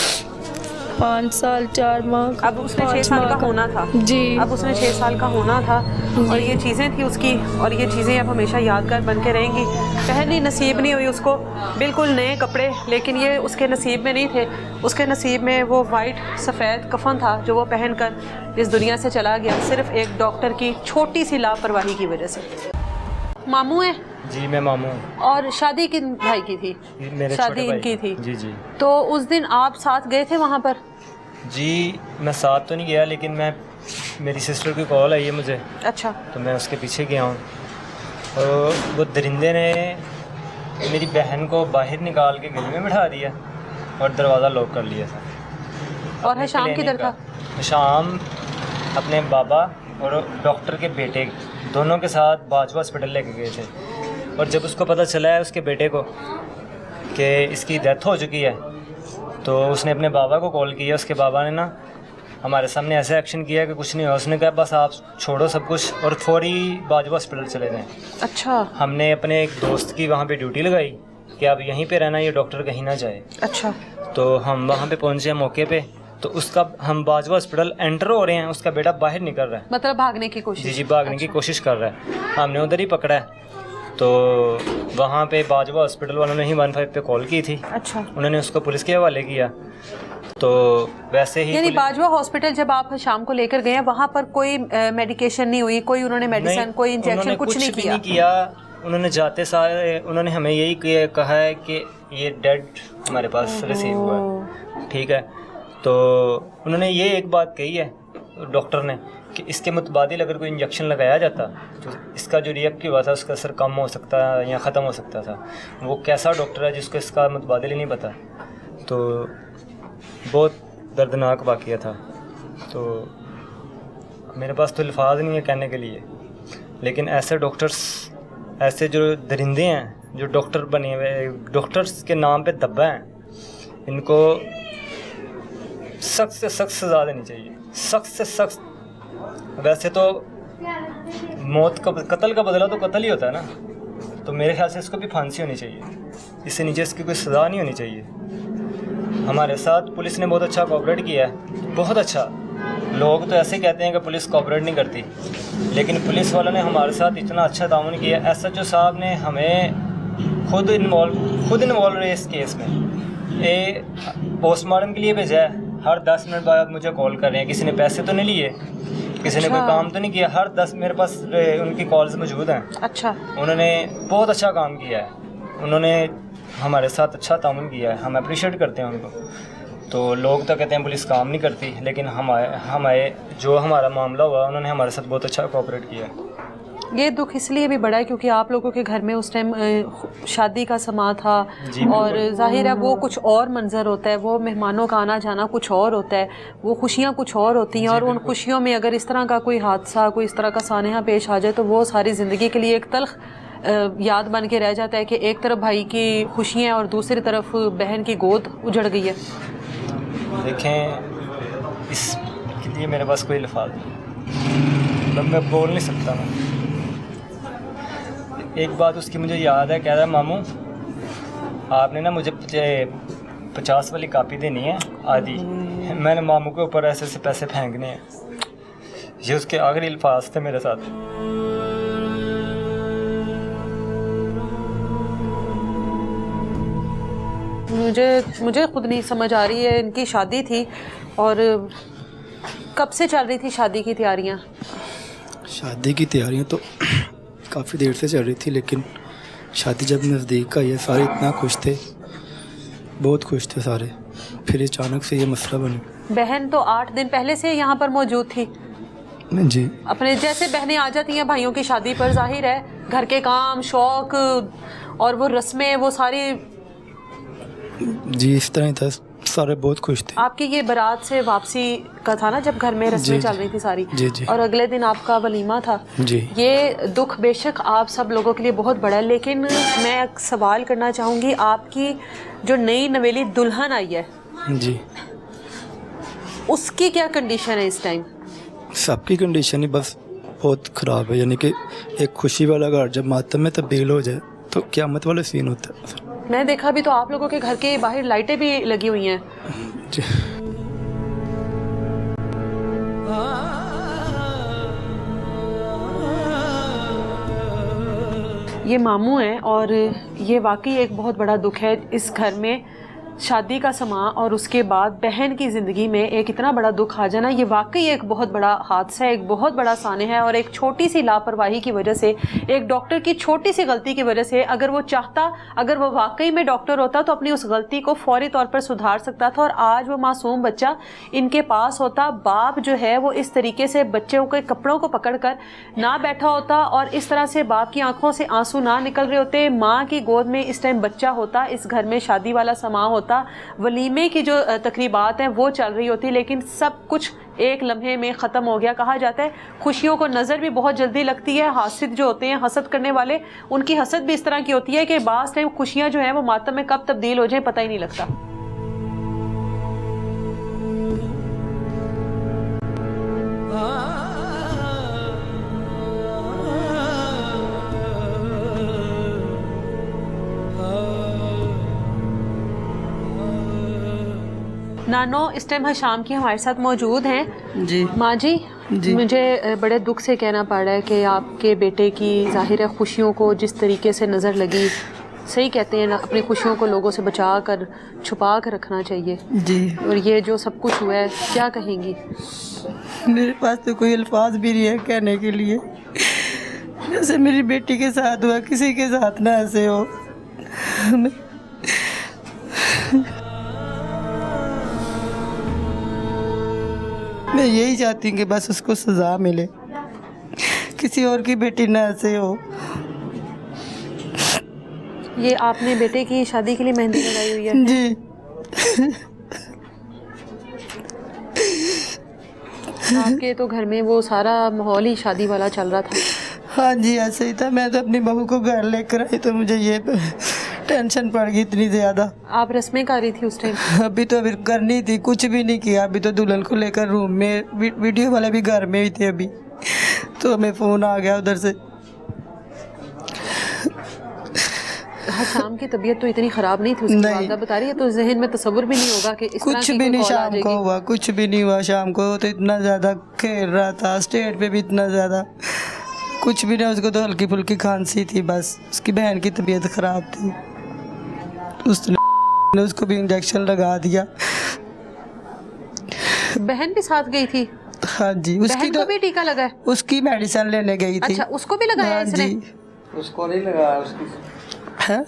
5 साल 4 माह। अब उसने 6 साल का होना था। जी। अब उसने 6 साल का होना था, और ये चीज़ें थी उसकी, और ये चीज़ें अब हमेशा यादगार बन के रहेंगी। पहली नसीब नहीं हुई उसको बिल्कुल नए कपड़े, लेकिन ये उसके नसीब में नहीं थे। उसके नसीब में वो वाइट सफ़ेद कफन था जो वो पहन कर इस दुनिया से चला गया, सिर्फ एक डॉक्टर की छोटी सी लापरवाही की वजह से। मामू है जी, मैं मामू हूँ। और शादी किन भाई की थी? मेरे शादी छोटे भाई इनकी थी। जी जी तो उस दिन आप साथ गए थे वहाँ पर? जी, मैं साथ तो नहीं गया, लेकिन मेरी सिस्टर की कॉल आई है मुझे, अच्छा। तो मैं उसके पीछे गया हूँ। और वो दरिंदे ने मेरी बहन को बाहर निकाल के गली में बिठा दिया और दरवाज़ा लॉक कर लिया था। और हशाम किधर था? हशाम अपने बाबा और डॉक्टर के बेटे दोनों के साथ बाजवा हॉस्पिटल लेके गए थे। और जब उसको पता चला है उसके बेटे को कि इसकी डेथ हो चुकी है, तो उसने अपने बाबा को कॉल किया। उसके बाबा ने ना हमारे सामने ऐसा एक्शन किया कि कुछ नहीं हुआ। उसने कहा बस आप छोड़ो सब कुछ और फौरी बाजवा हॉस्पिटल चले जाएँ। अच्छा। हमने अपने एक दोस्त की वहाँ पे ड्यूटी लगाई कि आप यहीं पे रहना, ये डॉक्टर कहीं ना जाए। अच्छा। तो हम वहाँ पे पहुँचे मौके पे, तो उसका हम बाजवा हॉस्पिटल एंटर हो रहे हैं, उसका बेटा बाहर निकल रहा है, मतलब भागने की कोशिश? जी, भागने की कोशिश कर रहा है। हमने उधर ही पकड़ा है। तो वहाँ पे बाजवा हॉस्पिटल वालों ने ही 15 पे कॉल की थी। अच्छा। उन्होंने उसको पुलिस के हवाले किया। तो वैसे ही यानी बाजवा हॉस्पिटल जब आप शाम को लेकर गए, वहाँ पर कोई मेडिकेशन नहीं हुई, कोई उन्होंने मेडिसिन, कोई इंजेक्शन, कुछ नहीं किया? उन्होंने जाते सारे उन्होंने हमें यही कहा है कि ये डेड हमारे पास रिसीव हुआ है, ठीक है। तो उन्होंने ये एक बात कही है डॉक्टर ने कि इसके मुतबादिल अगर कोई इंजेक्शन लगाया जाता तो इसका जो रिएक्ट हुआ था उसका असर कम हो सकता या ख़त्म हो सकता था। वो कैसा डॉक्टर है जिसको इसका मुतबादिल ही नहीं पता। तो बहुत दर्दनाक वाक़या था। तो मेरे पास तो अल्फाज नहीं है कहने के लिए, लेकिन ऐसे डॉक्टर्स, ऐसे जो दरिंदे हैं जो डॉक्टर बने हुए, डॉक्टर्स के नाम पे दब्बा हैं, इनको सख्त से सख्त सज़ा देनी चाहिए, सख्त से सख्त। वैसे तो मौत का, कत्ल का बदला तो कत्ल ही होता है ना, तो मेरे ख्याल से इसको भी फांसी होनी चाहिए, इससे नीचे इसकी कोई सज़ा नहीं होनी चाहिए। हमारे साथ पुलिस ने बहुत अच्छा कोऑपरेट किया है, बहुत अच्छा। लोग तो ऐसे कहते हैं कि पुलिस कोऑपरेट नहीं करती, लेकिन पुलिस वालों ने हमारे साथ इतना अच्छा ताउन किया। एसएचओ साहब ने हमें खुद इन्वॉल्व रहे इस केस में। पोस्टमार्टम के लिए भेजा है, हर 10 मिनट बाद मुझे कॉल कर रहे हैं, किसी ने पैसे तो नहीं लिए, किसी ने कोई अच्छा। काम तो नहीं किया। हर 10 मेरे पास उनकी कॉल्स मौजूद हैं। अच्छा, उन्होंने बहुत अच्छा काम किया है, उन्होंने हमारे साथ अच्छा ताउन किया है, हम अप्रिशिएट करते हैं उनको। तो लोग तो कहते हैं पुलिस काम नहीं करती, लेकिन हमारे जो हमारा मामला हुआ उन्होंने हमारे साथ बहुत अच्छा कोऑपरेट किया है। ये दुख इसलिए भी बड़ा है क्योंकि आप लोगों के घर में उस टाइम शादी का समा था जी, और जाहिर है वो कुछ और मंजर होता है, वो मेहमानों का आना जाना कुछ और होता है, वो खुशियाँ कुछ और होती हैं, और उन खुशियों में अगर इस तरह का कोई हादसा, कोई इस तरह का सानेहा पेश आ जाए तो वो सारी ज़िंदगी के लिए एक तल्ख याद बन के रह जाता है कि एक तरफ भाई की खुशियाँ और दूसरी तरफ बहन की गोद उजड़ गई है। देखें, इसके लिए मेरे पास कोई अल्फाज नहीं, मतलब मैं बोल नहीं सकता। मैं एक बात उसकी मुझे याद है, कह रहा है मामू आपने ना मुझे 50 वाली कापी देनी है आधी, मैंने मामू के ऊपर ऐसे ऐसे पैसे फेंकने हैं। ये उसके आखिरी अल्फाज थे मेरे साथ। मुझे खुद नहीं समझ आ रही है। इनकी शादी थी और कब से चल रही थी शादी की तैयारियां? शादी की तैयारियां तो काफ़ी देर से चल रही थी, लेकिन शादी जब नज़दीक आई है सारे इतना खुश थे, बहुत खुश थे सारे। फिर अचानक से ये मसला बना। बहन तो 8 दिन पहले से यहाँ पर मौजूद थी। जी, अपने जैसे बहनें आ जाती हैं भाइयों की शादी पर, जाहिर है घर के काम, शौक और वो रस्में, वो सारी। जी इस तरह ही था, सारे बहुत खुश थे। आपकी ये बारात से वापसी का था ना जब घर में रस्में जी, चल रही थी सारी, जी, जी। और अगले दिन आपका वलीमा था। जी, ये दुख बेशक आप सब लोगों के लिए बहुत बड़ा है, लेकिन मैं एक सवाल करना चाहूँगी, आपकी जो नई नवेली दुल्हन आई है जी, उसकी क्या कंडीशन है इस टाइम? सबकी कंडीशन ही बस बहुत ख़राब है। यानी कि एक खुशी वाला घर जब मातम में तब्दील हो जाए तो क़यामत वाला सीन होता है। मैं देखा भी तो आप लोगों के घर के बाहर लाइटें भी लगी हुई हैं। जी, ये मामू हैं और ये वाकई एक बहुत बड़ा दुख है। इस घर में शादी का समा और उसके बाद बहन की ज़िंदगी में एक इतना बड़ा दुख आ जाना, ये वाकई एक बहुत बड़ा हादसा है, एक बहुत बड़ा साने है। और एक छोटी सी लापरवाही की वजह से, एक डॉक्टर की छोटी सी गलती की वजह से, अगर वो चाहता, अगर वो वाकई में डॉक्टर होता तो अपनी उस गलती को फौरी तौर पर सुधार सकता था और आज वो मासूम बच्चा इनके पास होता। बाप जो है वो इस तरीके से बच्चों के कपड़ों को पकड़ कर ना बैठा होता और इस तरह से बाप की आंखों से आंसू ना निकल रहे होते। माँ की गोद में इस टाइम बच्चा होता, इस घर में शादी वाला समा होता, वलीमे की जो तकरीबात हैं वो चल रही होती, लेकिन सब कुछ एक लम्हे में ख़त्म हो गया। कहा जाता है खुशियों को नज़र भी बहुत जल्दी लगती है। हासिद जो होते हैं, हसद करने वाले, उनकी हसद भी इस तरह की होती है कि बास टाइम खुशियाँ जो हैं वो मातम में कब तब्दील हो जाए पता ही नहीं लगता। नानो इस टाइम हशाम की हमारे साथ मौजूद हैं। जी माँ जी, जी। मुझे बड़े दुख से कहना पड़ रहा है कि आपके बेटे की ज़ाहिर है खुशियों को जिस तरीके से नज़र लगी, सही कहते हैं ना, अपनी खुशियों को लोगों से बचा कर छुपा कर रखना चाहिए। जी, और ये जो सब कुछ हुआ है, क्या कहेंगी? मेरे पास तो कोई अल्फाज भी नहीं है कहने के लिए। जैसे मेरी बेटी के साथ हुआ, किसी के साथ ना ऐसे हो। मैं यही चाहती हूँ कि बस उसको सज़ा मिले, किसी और की बेटी ना ऐसे हो। ये आपने बेटे की शादी के लिए मेहंदी लगाई हुई है? जी, आपके तो घर में वो सारा माहौल ही शादी वाला चल रहा था। हाँ जी ऐसे ही था। मैं तो अपनी बहू को घर लेकर आई तो मुझे ये टेंशन पड़ गई इतनी ज़्यादा। आप रस्में कर रही थी उस टाइम? अभी तो अभी करनी थी, कुछ भी नहीं किया। अभी तो दुल्हन को लेकर रूम में, वीडियो वाले भी घर में ही थे अभी, तो हमें फ़ोन आ गया उधर से। शाम की तबीयत तो इतनी ख़राब नहीं थी, उसकी नहीं। वालदा बता रही है, तो जहन में तसव्वुर भी नहीं होगा कि इस तरह कुछ की भी कोई नहीं कॉल आ शाम को जाएगी। हुआ, कुछ भी नहीं हुआ शाम को। तो इतना ज़्यादा खेल रहा था, स्टेट पे भी इतना ज़्यादा कुछ भी नहीं। उसको तो हल्की फुल्की खांसी थी बस। उसकी बहन की तबीयत ख़राब थी, उसने उसको भी इंजेक्शन लगा दिया। बहन भी साथ गई थी? हाँ जी, उसकी बहन को भी टीका लगा है? उसकी मेडिसिन लेने गई थी। अच्छा, उसको भी लगाया हाँ इसने? जी। उसको नहीं लगाया, उसकी हाँ?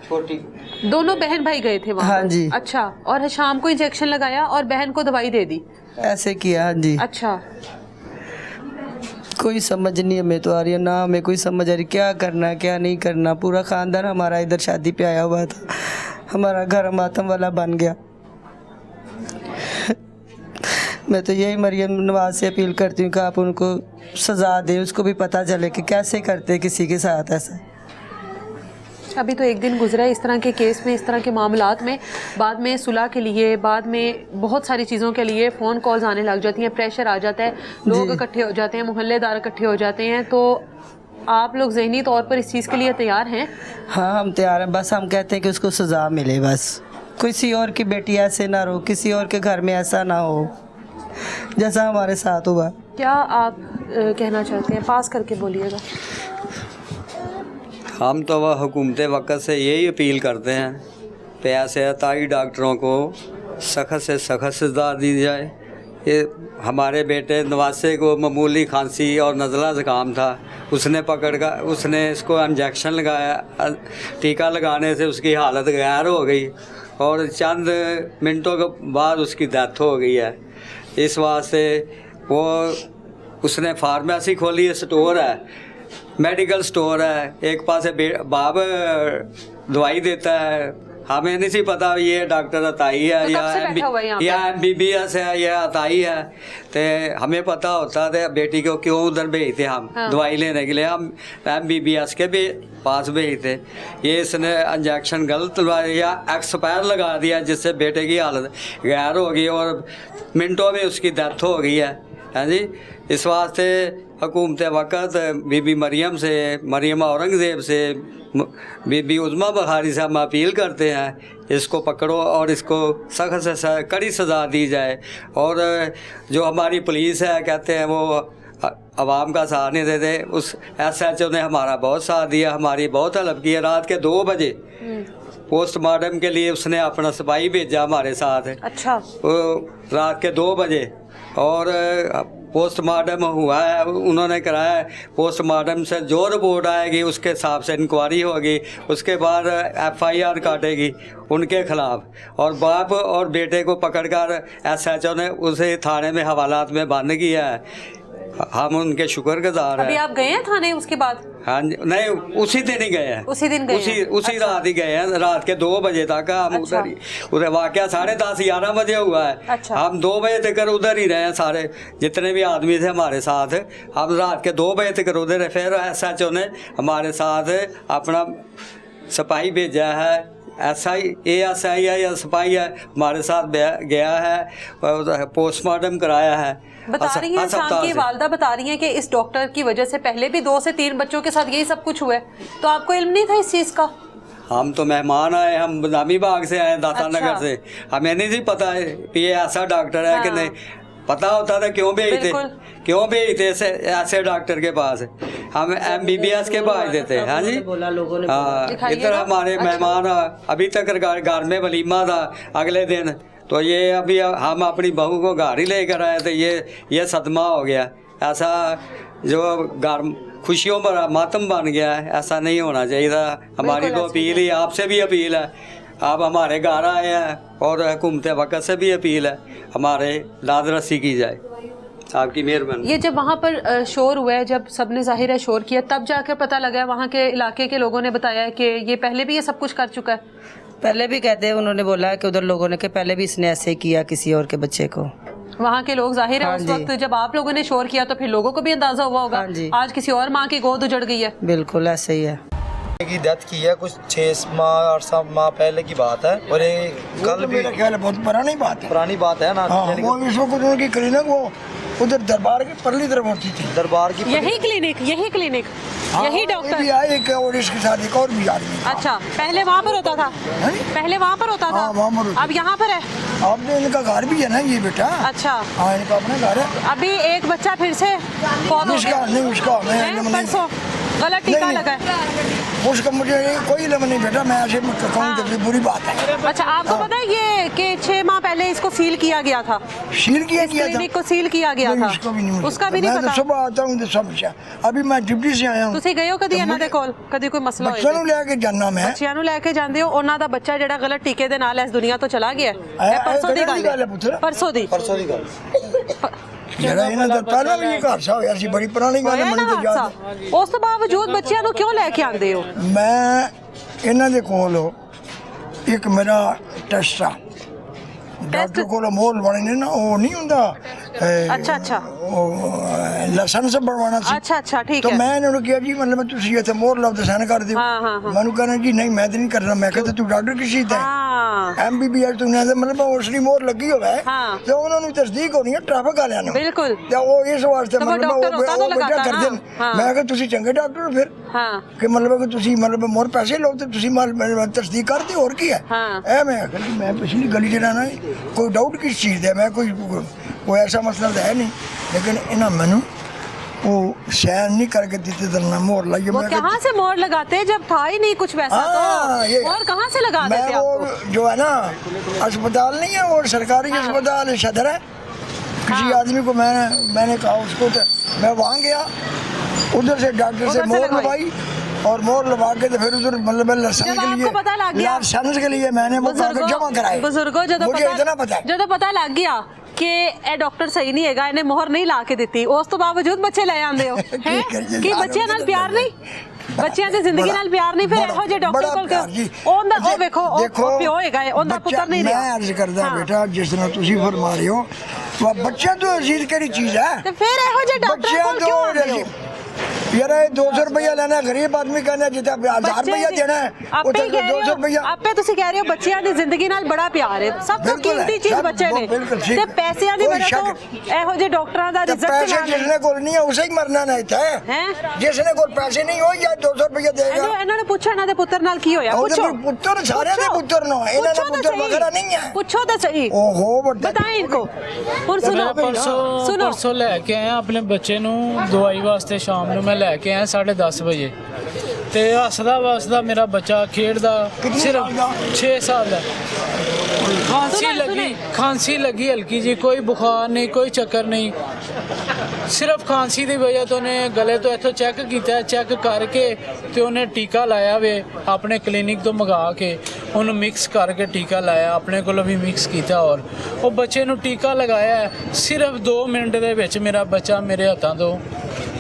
छोटी। दोनों बहन भाई गए थे वहाँ? हाँ जी। अच्छा, और शाम को इंजेक्शन लगाया और बहन को दवाई दे दी? ऐसे किया। हाँ जी। अच्छा, कोई समझ नहीं हमें तो आ रही है, ना हमें कोई समझ आ रही क्या करना क्या नहीं करना। पूरा खानदान हमारा इधर शादी पे आया हुआ था, हमारा घर मातम वाला बन गया। मैं तो यही मरियम नवाज से अपील करती हूँ कि आप उनको सज़ा दें, उसको भी पता चले कि कैसे करते किसी के साथ ऐसा। अभी तो एक दिन गुजरा है इस तरह के केस में, इस तरह के मामलात में। बाद में सुलह के लिए, बाद में बहुत सारी चीज़ों के लिए फ़ोन कॉल्स आने लग जाती हैं, प्रेशर आ जाता है, लोग इकट्ठे हो जाते हैं, मोहल्लेदार इकट्ठे हो जाते हैं। तो आप लोग ज़हनी तौर पर इस चीज़ के लिए तैयार हैं? हाँ, हम तैयार हैं। बस हम कहते हैं कि उसको सज़ा मिले, बस किसी और की बेटी ऐसे ना रो, किसी और के घर में ऐसा ना हो जैसा हमारे साथ हुआ। क्या आप कहना चाहते हैं? पास करके बोलिएगा। हम तो वह हुकूमत वक़्त से यही अपील करते हैं कि ऐसे अताई डॉक्टरों को सख्त से सख्त सज़ा दी जाए। ये हमारे बेटे नवासे को मामूली खांसी और नज़ला ज़ुकाम था, उसने उसने इसको इंजेक्शन लगाया, टीका लगाने से उसकी हालत गैर हो गई और चंद मिनटों के बाद उसकी डेथ हो गई है। इस वास्ते वो उसने फार्मेसी खोली है, स्टोर है, मेडिकल स्टोर है, एक पास बाप दवाई देता है। हमें नहीं सी पता ये डॉक्टर अताई है तो या MBBS है या अताई है, तो हमें पता होता था बेटी को क्यों उधर भेजते हम। हाँ। दवाई लेने के लिए हम MBBS के भी पास भेजते। ये इसने इंजेक्शन गलत लगाया या एक्सपायर लगा दिया जिससे बेटे की हालत गैर हो गई और मिनटों में उसकी डेथ हो गई है। हाँ जी, इस वास्ते हुकूमत वक़्त बीबी मरियम औरंगज़ेब से, बीबी उज़्मा बुखारी से हम अपील करते हैं इसको पकड़ो और इसको सख्त से कड़ी सज़ा दी जाए। और जो हमारी पुलिस है कहते हैं वो आवाम का साथ नहीं देते, उस SHO ने हमारा बहुत साथ दिया, हमारी बहुत हेल्प की है। रात के 2 बजे पोस्टमार्टम के लिए उसने अपना सिपाही भेजा हमारे साथ। अच्छा। रात के 2 बजे और पोस्टमार्टम हुआ है, उन्होंने कराया है। पोस्टमार्टम से जो रिपोर्ट आएगी उसके हिसाब से इंक्वायरी होगी, उसके बाद FIR काटेगी उनके ख़िलाफ़। और बाप और बेटे को पकड़कर SHO ने उसे थाने में हवालात में बंद किया है। हम उनके शुक्रगुजार हैं। अभी आप गए हैं थाने उसके बाद? हाँ, नहीं उसी दिन ही गए हैं। उसी दिन गए? उसी रात ही गए हैं, रात के 2 बजे तक हम अच्छा। उधर वाक़या 10:30-11 बजे हुआ है। अच्छा। हम 2 बजे तक उधर ही रहे हैं, सारे जितने भी आदमी थे हमारे साथ। हम रात के 2 बजे तक उधर रहे। फिर SHO ने हमारे साथ अपना सिपाही भेजा है, ASI है या सिपाही है, हमारे साथ गया है, पोस्टमार्टम कराया है। बता रही हैं शाम की वालदा बता रही हैं कि इस डॉक्टर की वजह से पहले भी 2 से 3 बच्चों के साथ यही सब कुछ हुआ है। तो आपको इल्म नहीं था इस चीज़ का? हम तो मेहमान आए, हम बदामी बाग से आए, दाता अच्छा। नगर से। हमें नहीं थी पता है कि ये ऐसा डॉक्टर है कि नहीं। पता होता था क्यों भेजते ऐसे डॉक्टर के पास। हम MBBS के पास देते। हाँ जी, हाँ, इधर हमारे मेहमान अभी तक घर में वलीमा था अगले दिन, तो ये अभी हम अपनी बहू को घर ही लेकर आए थे। ये सदमा हो गया, ऐसा जो घर खुशियों पर मातम बन गया है, ऐसा नहीं होना चाहिए था। हमारी तो अपील ही, आपसे भी अपील है, आप हमारे घर आए हैं और हुकूमत वक़्त से भी अपील है हमारे दादरसी की जाए, आपकी मेहरबानी। ये जब वहाँ पर शोर हुआ है, जब सबने जाहिर है शोर किया, तब जाकर पता लगा, वहाँ के इलाके के लोगों ने बताया कि ये पहले भी ये सब कुछ कर चुका है? पहले भी कहते हैं, उन्होंने बोला है कि उधर लोगों ने कि पहले भी इसने ऐसे किया किसी और के बच्चे को। वहाँ के लोग जाहिर है हाँ उस जी। वक्त जब आप लोगों ने शोर किया तो फिर लोगों को भी अंदाजा हुआ होगा। हाँ जी। आज किसी और माँ की गोद उजड़ गई है। बिल्कुल ऐसे ही है। की डेथ की है कुछ 6 माह 8 माह पहले की बात है। और ये कल भी मेरा ख्याल है बहुत पुरानी बात है ना। हाँ, वो विश्व की क्लिनिक वो उधर दरबार की परली तरफ होती थी। दरबार की यही क्लिनिक हाँ, यही डॉक्टर भी आए एक और इसके साथ एक और भी आदमी। अच्छा, पहले वहाँ पर होता था? पहले वहाँ पर होता था? हाँ, वहाँ पर होता। अब यहाँ पर है? आपने इनका घर भी है ना ये बेटा? अच्छा। हाँ, इनका अपना घर है। अभी एक बच्चा फिर से उसका नहीं, उसका परसों गलत टीका नहीं, लगा है। उसका मुझे कोई इल्म नहीं बेटा, मैं ऐसे कहूँ तो बुरी बात है। अच्छा, आपको पता है ये कि 6 माह पहले इसको सील किया गया था, सील किया इस गया था, क्लिनिक को सील किया गया नहीं, था, उसको भी नहीं मुझे उसका पता। भी नहीं मैं तो पता। सुबह आता हूँ तो सब अच्छा। अभी मैं ड्यूटी से आया हूँ, ਤੁਸੀਂ ਗਏ ਹੋ ਕਦੀ तो ਇਹਨਾਂ ਦੇ मुझे ਕੋਲ, ਕਦੀ ਕੋਈ ਮਸਲਾ बच्चों ਹੋਇਆ ਨੂੰ ਲੈ ਕੇ ਜਾਣਾ ਮੈਂ। ਬੱਚਿਆਂ ਨੂੰ ਲੈ ਕੇ ਜਾਂਦੇ ਹੋ, ਉਹਨਾਂ ਦਾ ਬੱਚਾ ਜਿਹੜਾ ਗਲਤ ਟੀਕੇ ਦੇ ਨਾਲ ਇਸ ਦੁਨੀਆ ਤੋਂ ਚਲਾ ਗਿਆ ਹੈ। ਇਹ ਪਰਸੋਂ ਦੀ ਗੱਲ ਹੈ ਪੁੱਤਰ, ਪਰਸੋਂ ਦੀ ਦੀ ਗੱਲ ਜਿਹੜਾ ਇਹਨਾਂ ਦਾ ਪਹਿਲਾਂ ਵੀ ਇਹ ਹਾਦਸਾ ਹੋਇਆ ਸੀ, ਬੜੀ ਪੁਰਾਣੀ ਗੱਲ ਹੈ, ਹੋਇਆ ਨਾ ਮੈਨੂੰ ਤਾਂ ਯਾਦ ਹਾਦਸਾ। ਉਸ ਤੋਂ ਬਾਵਜੂਦ ਬੱਚਿਆਂ ਨੂੰ ਕਿਉਂ ਲੈ ਕੇ ਆਉਂਦੇ ਹੋ? ਮੈਂ ਇਹਨਾਂ ਦੇ ਕੋਲ ਇੱਕ ਮੇਰਾ ਟੈਸਟ ਆ, ਡਾਕਟਰ ਕੋਲ ਮੋਹਰ ਬਣੇ ਨੇ ਨਾ, ਉਹ ਨਹੀਂ ਹੁੰਦਾ ਅੱਛਾ ਅੱਛਾ ਉਹ ਲਾਇਸੈਂਸ ਬਣਵਾਉਣਾ ਸੀ। ਅੱਛਾ ਅੱਛਾ ਠੀਕ तो ਹੈ। मैं इन्होंने किया जी मतलब तुसी इत्थे मोहर लाओ ते साइन कर दियो। हाँ, हाँ, हाँ। मैंने कहना जी नहीं मैं तो नहीं करना। मैं कहता तू डॉक्टर की शीत है, ਹਾਂ MBBS तूने तो मतलब उसकी मोहर लगी होवे हाँ। तो उन्होंने तस्दीक होनी है ट्रैफिक वालियां ने। बिल्कुल। ते वो इस वास्ते तो वो मतलब डॉक्टर होता तो वो बेटा लगाता कर ना। देन। हाँ। मैं कहा तुसी चंगे डॉक्टर हो फिर ਹਾਂ कि मतलब कि तुसी मतलब मोहर पैसे लो ते तुसी मतलब तस्दीक कर दियो और की है। हाँ। ए मैं आखिर जी मैं पिछली गली च रहना कोई डाउट किस चीज़ है, मैं कोई ऐसा मसला तो है नहीं, लेकिन इन्हें मैनू वो सैन नहीं करके देते तो ना मोहर लाइए। वो मैं कहा, कहाँ से मोहर लगाते जब था ही नहीं कुछ वैसा हाँ, तो ये- मोहर कहाँ से लगा मैं देते वो आपको? जो है ना अस्पताल नहीं है वो सरकारी हाँ। अस्पताल सदर है, किसी आदमी को मैंने कहा उसको तो मैं वहाँ गया, उधर से डॉक्टर से उधर से मोहर लगवाई। लगवाई और मोहर लगा के तो फिर उधर मतलब लाइसेंस जब के लिए आपको पता लग गया- लाइसेंस के लिए मैंने वो कागज जमा कराए। बुजुर्गों ਜਦੋਂ मुझे इतना पता है। ਜਦੋਂ ਪਤਾ ਲੱਗ ਗਿਆ ਕਿ ਇਹ ਡਾਕਟਰ ਸਹੀ ਨਹੀਂ ਹੈਗਾ, ਇਹਨੇ ਮੋਹਰ ਨਹੀਂ ਲਾ ਕੇ ਦਿੱਤੀ, ਉਸ ਤੋਂ ਬਾਵਜੂਦ ਬੱਚੇ ਲੈ ਆਉਂਦੇ ਹੋ ਹੈ ਕਰੀਏ ਕਿ ਯਾਰ, ਬੱਚਿਆਂ ਨਾਲ ਪਿਆਰ ਨਹੀਂ, ਬੱਚਿਆਂ ਦੀ ਜ਼ਿੰਦਗੀ ਨਾਲ ਪਿਆਰ ਨਹੀਂ, ਫਿਰ ਇਹੋ ਜਿਹੇ ਡਾਕਟਰ ਕੋਲ ਕਿਉਂ? ਉਹ ਵੇਖੋ ਉਹ ਪਿਓ ਹੈਗਾ, ਉਹਦਾ ਪੁੱਤਰ ਨਹੀਂ ਰਿਹਾ। मैं अर्ज करदा हाँ। बेटा जिस तरह तुसी फरमा रहे हो वो बच्चा तो अजीज केड़ी चीज है। ਤੇ ਫਿਰ ਇਹੋ ਜਿਹੇ ਡਾਕਟਰ बच्चियां ਕੋਲ तो ਕਿਉਂ ਆਉਂਦੇ ਹੋ? यार 200 रुपया लेना, गरीब आदमी कहना जितना 1000 रुपया देना है ਆਪੇ उतना ਕਹਿ ਰਹੇ 200 ਹੋ, रुपया। ਆਪੇ ਤੁਸੀਂ ਕਹਿ ਰਹੇ ਹੋ ਬੱਚਿਆਂ ਦੀ ਜ਼ਿੰਦਗੀ ਨਾਲ ਬੜਾ ਪਿਆਰ ਹੈ, ਸਭ ਤੋਂ ਬਿਲਕੁਲ ਹੈ, ਕੀਮਤੀ ਚੀਜ਼ ਸਭ ਬੱਚੇ ਨੇ, ਬਿਲकुल ठीक ਤੇ है। ਪੈਸਿਆਂ ਦੀ कोई ਵਜ੍ਹਾ शक ਤੋਂ ਇਹੋ ਜਿਹੇ ਡਾਕਟਰਾਂ ਦਾ तो ਰਿਜ਼ਲਟ पैसे ਨਾਲ जिसने को नहीं है उसे ही मरना नहीं था। हैं? जिसने को पैसे नहीं हो या 200 रुपया देगा। ਇਹਨਾਂ ਨੂੰ ਪੁੱਛੋ ਇਹਨਾਂ ਦੇ ਪੁੱਤਰ ਨਾਲ ਕੀ ਹੋਇਆ, ਉਹਦੇ ਪੁੱਛੋ ਪੁੱਤਰ ਸਾਰੇ ਦੇ ਪੁੱਤਰ ਨੇ, ਇਹਨਾਂ ਦਾ ਪੁੱਤਰ ਵਗੈਰਾ ਨਹੀਂ ਹੈ। ਪੁੱਛੋ ਤਾਂ ਸਹੀ, ओहो बड़ा बताएं इनको। और सुनो सुनो ਪਰਸੋਂ ਲੈ ਕੇ ਆਇਆ ਆਪਣੇ ਬੱਚੇ ਨੂੰ ਦਵਾਈ ਵਾਸਤੇ, ਸ਼ਾਮ ਨੂੰ ਮੈਂ ਲੈ ਕੇ ਆਇਆ 10:30 ਵਜੇ, ਤੇ ਹੱਸਦਾ ਵਸਦਾ ਮੇਰਾ ਬੱਚਾ ਖੇਡਦਾ, ਸਿਰਫ 6 ਸਾਲ ਦਾ, ਖਾਂਸੀ ਲੱਗੀ ਹਲਕੀ ਜੀ, ਕੋਈ ਬੁਖਾਰ ਨਹੀਂ, ਕੋਈ ਚੱਕਰ ਨਹੀਂ, ਸਿਰਫ ਖਾਂਸੀ ਦੀ ਵਜ੍ਹਾ ਤੋਂ ਉਹਨੇ ਗਲੇ ਤੋਂ ਇੱਥੋਂ ਚੈੱਕ ਕੀਤਾ, ਚੈੱਕ ਕਰਕੇ ਤੇ ਉਹਨੇ ਟੀਕਾ ਲਾਇਆ ਵੇ ਆਪਣੇ ਕਲੀਨਿਕ ਤੋਂ ਮੰਗਾ ਕੇ, ਉਹਨੂੰ ਮਿਕਸ ਕਰਕੇ ਟੀਕਾ ਲਾਇਆ, ਆਪਣੇ ਕੋਲੋਂ ਵੀ ਮਿਕਸ ਕੀਤਾ, ਔਰ ਉਹ ਬੱਚੇ ਨੂੰ ਟੀਕਾ ਲਗਾਇਆ, ਸਿਰਫ 2 ਮਿੰਟ ਦੇ ਵਿੱਚ ਮੇਰਾ ਬੱਚਾ ਮੇਰੇ ਹੱਥਾਂ ਤੋਂ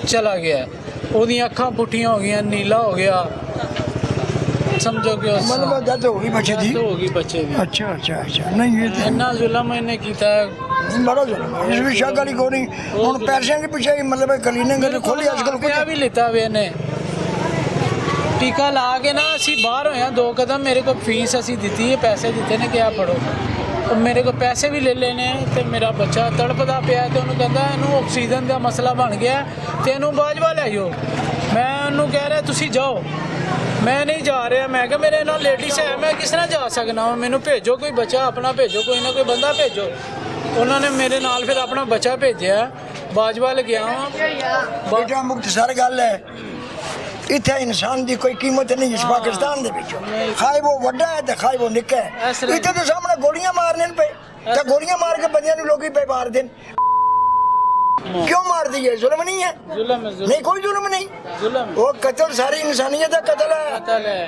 ਚਲਾ ਗਿਆ, ਉਹਦੀਆਂ ਅੱਖਾਂ ਪੁੱਠੀਆਂ ਹੋ ਗਈਆਂ, ਨੀਲਾ ਹੋ ਗਿਆ, ਸਮਝੋ ਕਿ ਉਸ मतलब डेथ हो गई बच्चे दी। ਹੋ ਗਈ ਬੱਚੇ ਦੀ। अच्छा अच्छा अच्छा नहीं ये तो ਇੰਨਾ ਜ਼ੁਲਮ ਇਹਨੇ ਕੀਤਾ ਹੈ। बड़ा जुल्म है। इस भी शक वाली कोई नहीं। हुन पैसे के पीछे ही मतलब क्लीनिक खोली आजकल ਪਿਆ ਵੀ ਲਿੱਤਾ ਵੇ ਇਹਨੇ, ਟੀਕਾ ਲਾ ਕੇ ਨਾ ਅਸੀਂ ਬਾਹਰ ਹੋਏ ਹਾਂ 2 ਕਦਮ, ਮੇਰੇ ਕੋਲ ਫੀਸ ਅਸੀਂ ਦਿੱਤੀ ਹੈ, ਪੈਸੇ ਦਿੱਤੇ ਨੇ, ਕਿਹਾ ਫੜੋ, ਤੇ ਮੇਰੇ ਕੋਲ ਪੈਸੇ ਵੀ ਲੈ ਲੈਣੇ, ਤੇ ਮੇਰਾ ਬੱਚਾ ਤੜਪਦਾ ਪਿਆ, ਤੇ ਉਹਨੂੰ ਕਹਿੰਦਾ ਇਹਨੂੰ ਆਕਸੀਜਨ ਦਾ ਮਸਲਾ ਬਣ ਗਿਆ ਤੇ ਇਹਨੂੰ ਬਾਜਵਾ ਲੈ ਜਾਓ। ਮੈਂ ਉਹਨੂੰ ਕਹਿ ਰਿਹਾ ਤੁਸੀਂ ਜਾਓ, ਮੈਂ ਨਹੀਂ ਜਾ ਰਿਹਾ, ਮੈਂ ਕਿਹਾ ਮੇਰੇ ਨਾਲ ਲੇਡੀਜ਼ ਹੈ, ਮੈਂ ਕਿਸ ਤਰ੍ਹਾਂ ਜਾ ਸਕਦਾ ਹਾਂ, ਮੈਨੂੰ ਭੇਜੋ ਕੋਈ ਬੱਚਾ ਆਪਣਾ, ਭੇਜੋ ਕੋਈ ਨਾ ਕੋਈ ਬੰਦਾ ਭੇਜੋ। ਉਹਨਾਂ ਨੇ ਮੇਰੇ ਨਾਲ ਫਿਰ ਆਪਣਾ ਬੱਚਾ ਭੇਜਿਆ, ਬਾਜਵਾ ਗਿਆ ਵਾਂ। बेटा मुख्तसर गल है इत्थे इंसान दी कोई कीमत नहीं इस पाकिस्तान दे विच, खाए वो वड्डा है ते खाए वो निक्का है। इत्थे तो सामने गोलियां मारने पे ते गोलियां मार के बंदियां नु लोग ही पे मार देन, क्यों मार दी है? जुल्म नहीं है? ਜ਼ੁਲਮ ਹੈ, नहीं कोई जुल्म नहीं, ਜ਼ੁਲਮ वो कत्ल सारी इंसानियत का कत्ल है। ਕਤਲ ਹੈ।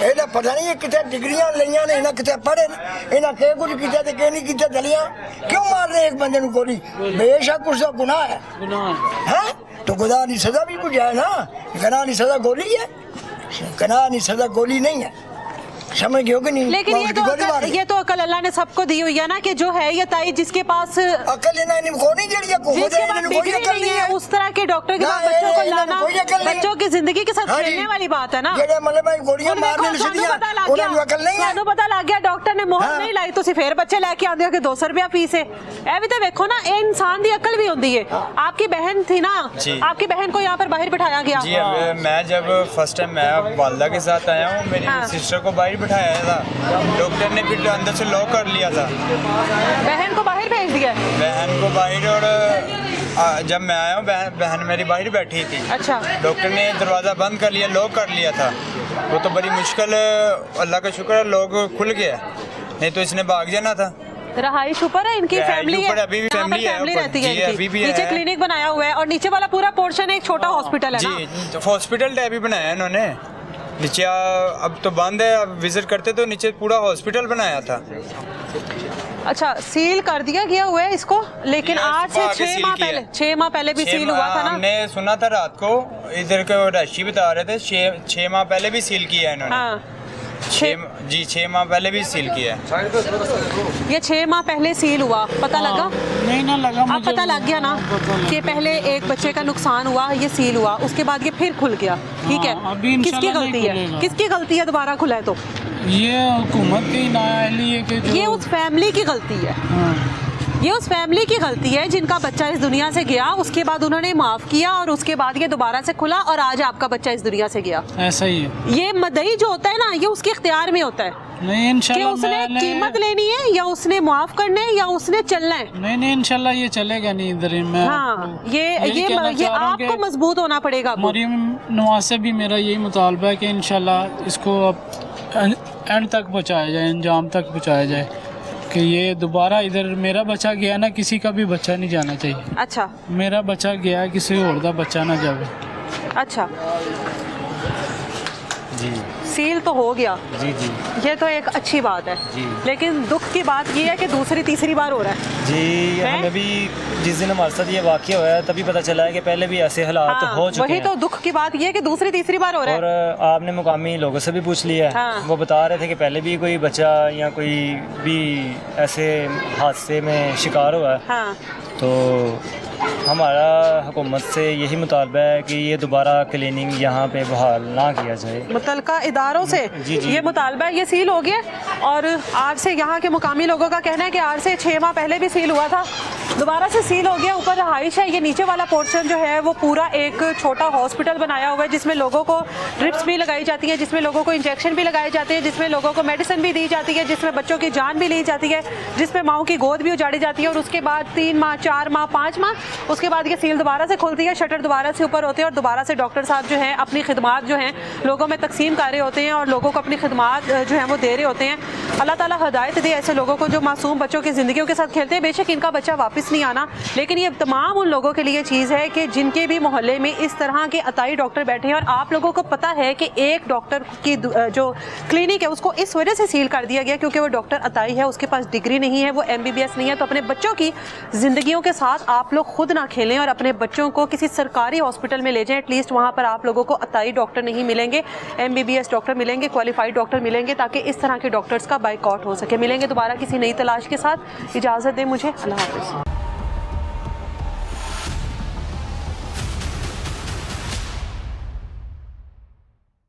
ਇਹਦਾ ਪਤਾ ਨਹੀਂ ਕਿਤੇ ਡਿਗਰੀਆਂ ਲਈਆਂ ਨੇ, ਇਹਨਾਂ ਕਿਤੇ ਪੜ੍ਹੇ ਨੇ, ਇਹਨਾਂ ਕਿਹ ਕੁਝ ਕੀਤਾ ਤੇ ਕਿਹ ਨਹੀਂ ਕੀਤਾ, ਦਲੀਆਂ ਕਿਉਂ ਮਾਰਨੇ ਇੱਕ ਬੰਦੇ ਨੂੰ ਗੋਲੀ? ਬੇਸ਼ੱਕ ਉਸਦਾ ਗੁਨਾਹ ਹੈ, ਗੁਨਾਹ हैं तो गुनाह की सजा भी कुछ है ना, गुनाह की सजा गोली है, गुनाह की सजा गोली नहीं है, समझ गए हो कि नहीं? लेकिन वो उसकी गोली मार दी। ये तो अकल अल्लाह ने सबको दी हुई है ना, कि जो है ये ताई जिसके पास अकल इन्हें नहीं को नहीं जड़ी है, जिसके पास डिग्री नहीं है, उस तरह के डॉक्टर के ना, पास बच्चों को इन्हें लाना कोई अकल नहीं है। बच्चों की जिंदगी के साथ हाँ जी। खेलने वाली बात है ना। ਜਿਹੜੇ ਮਤਲਬ ਇਹ ਗੋਲੀਆਂ ਹੁਣ ਮਾਰਨੇ ਵੇਖੋ, ਸਿੱਧੀਆਂ, ਸਾਨੂੰ ਪਤਾ ਲੱਗ ਉਹਨਾਂ ਨੂੰ ਅਕਲ ਨਹੀਂ ਹੈ। ਤੁਹਾਨੂੰ ਪਤਾ ਲੱਗ ਗਿਆ ਡਾਕਟਰ ਨੇ ਮੋਹਰ हाँ। ਨਹੀਂ ਲਾਈ, ਤੁਸੀਂ ਫੇਰ ਬੱਚੇ ਲੈ ਕੇ ਆਉਂਦੇ ਹੋ ਕਿ 200 रुपया फीस है। ਇਹ ਵੀ ਤਾਂ ਵੇਖੋ ना, ਇਹ इंसान ਦੀ अकल भी होती है। आपकी बहन थी ना, जी। आपकी बहन को यहाँ पर बाहर बिठाया गया। जी मैं जब फर्स्ट टाइम मैं वालदा के साथ आया हूँ, मेरी हाँ। सिस्टर को बाहर बिठाया था, डॉक्टर ने फिर अंदर से लॉक कर लिया था, बहन को बाहर भेज दिया है। बहन को बाहर, और जब मैं आया हूँ बहन मेरी बाहर बैठी थी। अच्छा। डॉक्टर ने दरवाज़ा बंद कर लिया, लॉक कर लिया था। वो तो बड़ी मुश्किल, अल्लाह का शुक्र है लॉक खुल गया, नहीं तो इसने भाग जाना था। रहाइश ऊपर है इनकी, रहाइश फैमिली है, ऊपर अभी भी यहाँ पर फैमिली है फैमिली ऊपर। रहती है जी, इनकी। अभी भी नीचे है। क्लिनिक बनाया हुआ है और नीचे वाला पूरा पोर्शन एक छोटा हॉस्पिटल है ना? जी, हॉस्पिटल टाइप ही बनाया है इन्होंने। नीचे अब तो बंद है, अब विजिट करते तो नीचे पूरा हॉस्पिटल बनाया था। अच्छा, सील कर दिया गया हुआ है इसको, लेकिन जी, आज से सुबह आके 6 सील माह किया। पहले 6 माह पहले भी 6 सील हुआ था ना? हमने सुना था रात को, इधर के रशी बता रहे थे 6 माह पहले भी सील किया है इन्होंने। हाँ, 6 माह पहले भी सील किया है। ये 6 माह पहले सील हुआ, पता लगा? नहीं ना लगा अब मुझे। पता लग गया ना कि पहले एक बच्चे का नुकसान हुआ, ये सील हुआ, उसके बाद ये फिर खुल गया। ठीक है, हाँ, अभी किसकी इंशाल्लाह गलती नहीं है? खुलेगा। किसकी गलती है दोबारा खुला है तो? ये हुकूमत की नाअहली है कि जो ये उस फैमिली की गलती है। हाँ, ये उस फैमिली की गलती है जिनका बच्चा इस दुनिया से गया, उसके बाद उन्होंने माफ़ किया और उसके बाद ये दोबारा से खुला और आज आपका बच्चा इस दुनिया से गया। ऐसा ही है। ये मदई जो होता है ना, ये उसके इख्तियार में होता है नहीं कि इंशाल्लाह उसने मैंने कीमत लेनी है या उसने माफ़ करने है या उसने चलना है। नहीं इंशाल्लाह ये चलेगा नहीं इधर ही। मैं हाँ, ये यही कहना ये चाह रहा हूँ आपको कि मजबूत होना पड़ेगा अब। मरियम नवाज से भी मेरा यही मुतालबा है कि इंशाल्लाह इसको अब एंड तक पहुँचाया जाए, अंजाम तक पहुँचाया जाए कि ये दोबारा इधर मेरा बच्चा गया ना, किसी का भी बच्चा नहीं जाना चाहिए। अच्छा मेरा बच्चा गया, किसी और का बच्चा ना जावे। अच्छा, जी सील तो हो गया जी जी ये तो एक अच्छी बात है, जी। लेकिन दुख की बात ये है कि दूसरी तीसरी बार हो रहा है। जी, हैं? हमें भी जिस दिन हमारे साथ ये वाक़या हुआ है तभी पता चला है कि पहले भी ऐसे हालात हाँ, हो चुके वही हैं। तो दुख की बात ये है कि दूसरी तीसरी बार हो रहा और है। आपने मुकामी लोगों से भी पूछ लिया है, हाँ। वो बता रहे थे कि पहले भी कोई बच्चा या कोई भी ऐसे हादसे में शिकार हुआ है। हाँ, तो हमारा हुकूमत से यही मुतालबा है कि ये दोबारा क्लिनिक यहाँ पे बहाल ना किया जाए। मुतलका इदारों से जी, जी। ये मुतालबा है, ये सील हो गया और आज से यहाँ के मुकामी लोगों का कहना है कि आज से 6 माह पहले भी सील हुआ था, दोबारा से सील हो गया। ऊपर रहाइश है, ये नीचे वाला पोर्शन जो है वो पूरा एक छोटा हॉस्पिटल बनाया हुआ है जिसमें लोगों को ड्रिप्स भी लगाई जाती है, जिसमें लोगों को इंजेक्शन भी लगाए जाते हैं, जिसमें लोगों को मेडिसिन भी दी जाती है, जिसमें बच्चों की जान भी ली जाती है, जिसमें माओं की गोद भी उजाड़ी जाती है। और उसके बाद 3 माह 4 माह 5 माह उसके बाद ये सील दोबारा से खुलती है, शटर दोबारा से ऊपर होते हैं और दोबारा से डॉक्टर साहब जो हैं अपनी खिदमात जो हैं लोगों में तकसीम कर रहे होते हैं और लोगों को अपनी खिदमात जो हैं वो दे रहे होते हैं। अल्लाह ताला हदायत दे ऐसे लोगों को जो मासूम बच्चों की ज़िंदगियों के साथ खेलते हैं। बेशक इनका बच्चा वापस नहीं आना, लेकिन ये तमाम उन लोगों के लिए चीज़ है कि जिनके भी मोहल्ले में इस तरह के अताई डॉक्टर बैठे हैं। और आप लोगों को पता है कि एक डॉक्टर की जो क्लिनिक है उसको इस वजह से सील कर दिया गया क्योंकि वो डॉक्टर अताई है, उसके पास डिग्री नहीं है, वो MBBS नहीं है। तो अपने बच्चों की ज़िंदगियों के साथ आप लोग खुद ना खेलें और अपने बच्चों को किसी सरकारी हॉस्पिटल में ले जाएं। एटलीस्ट वहाँ पर आप लोगों को अताई डॉक्टर नहीं मिलेंगे, MBBS डॉक्टर मिलेंगे, क्वालिफाइड डॉक्टर मिलेंगे, ताकि इस तरह के डॉक्टर्स का बाइकआउट हो सके। मिलेंगे दोबारा किसी नई तलाश के साथ। इजाज़त दें मुझे, अल्लाह हाफ़िज़।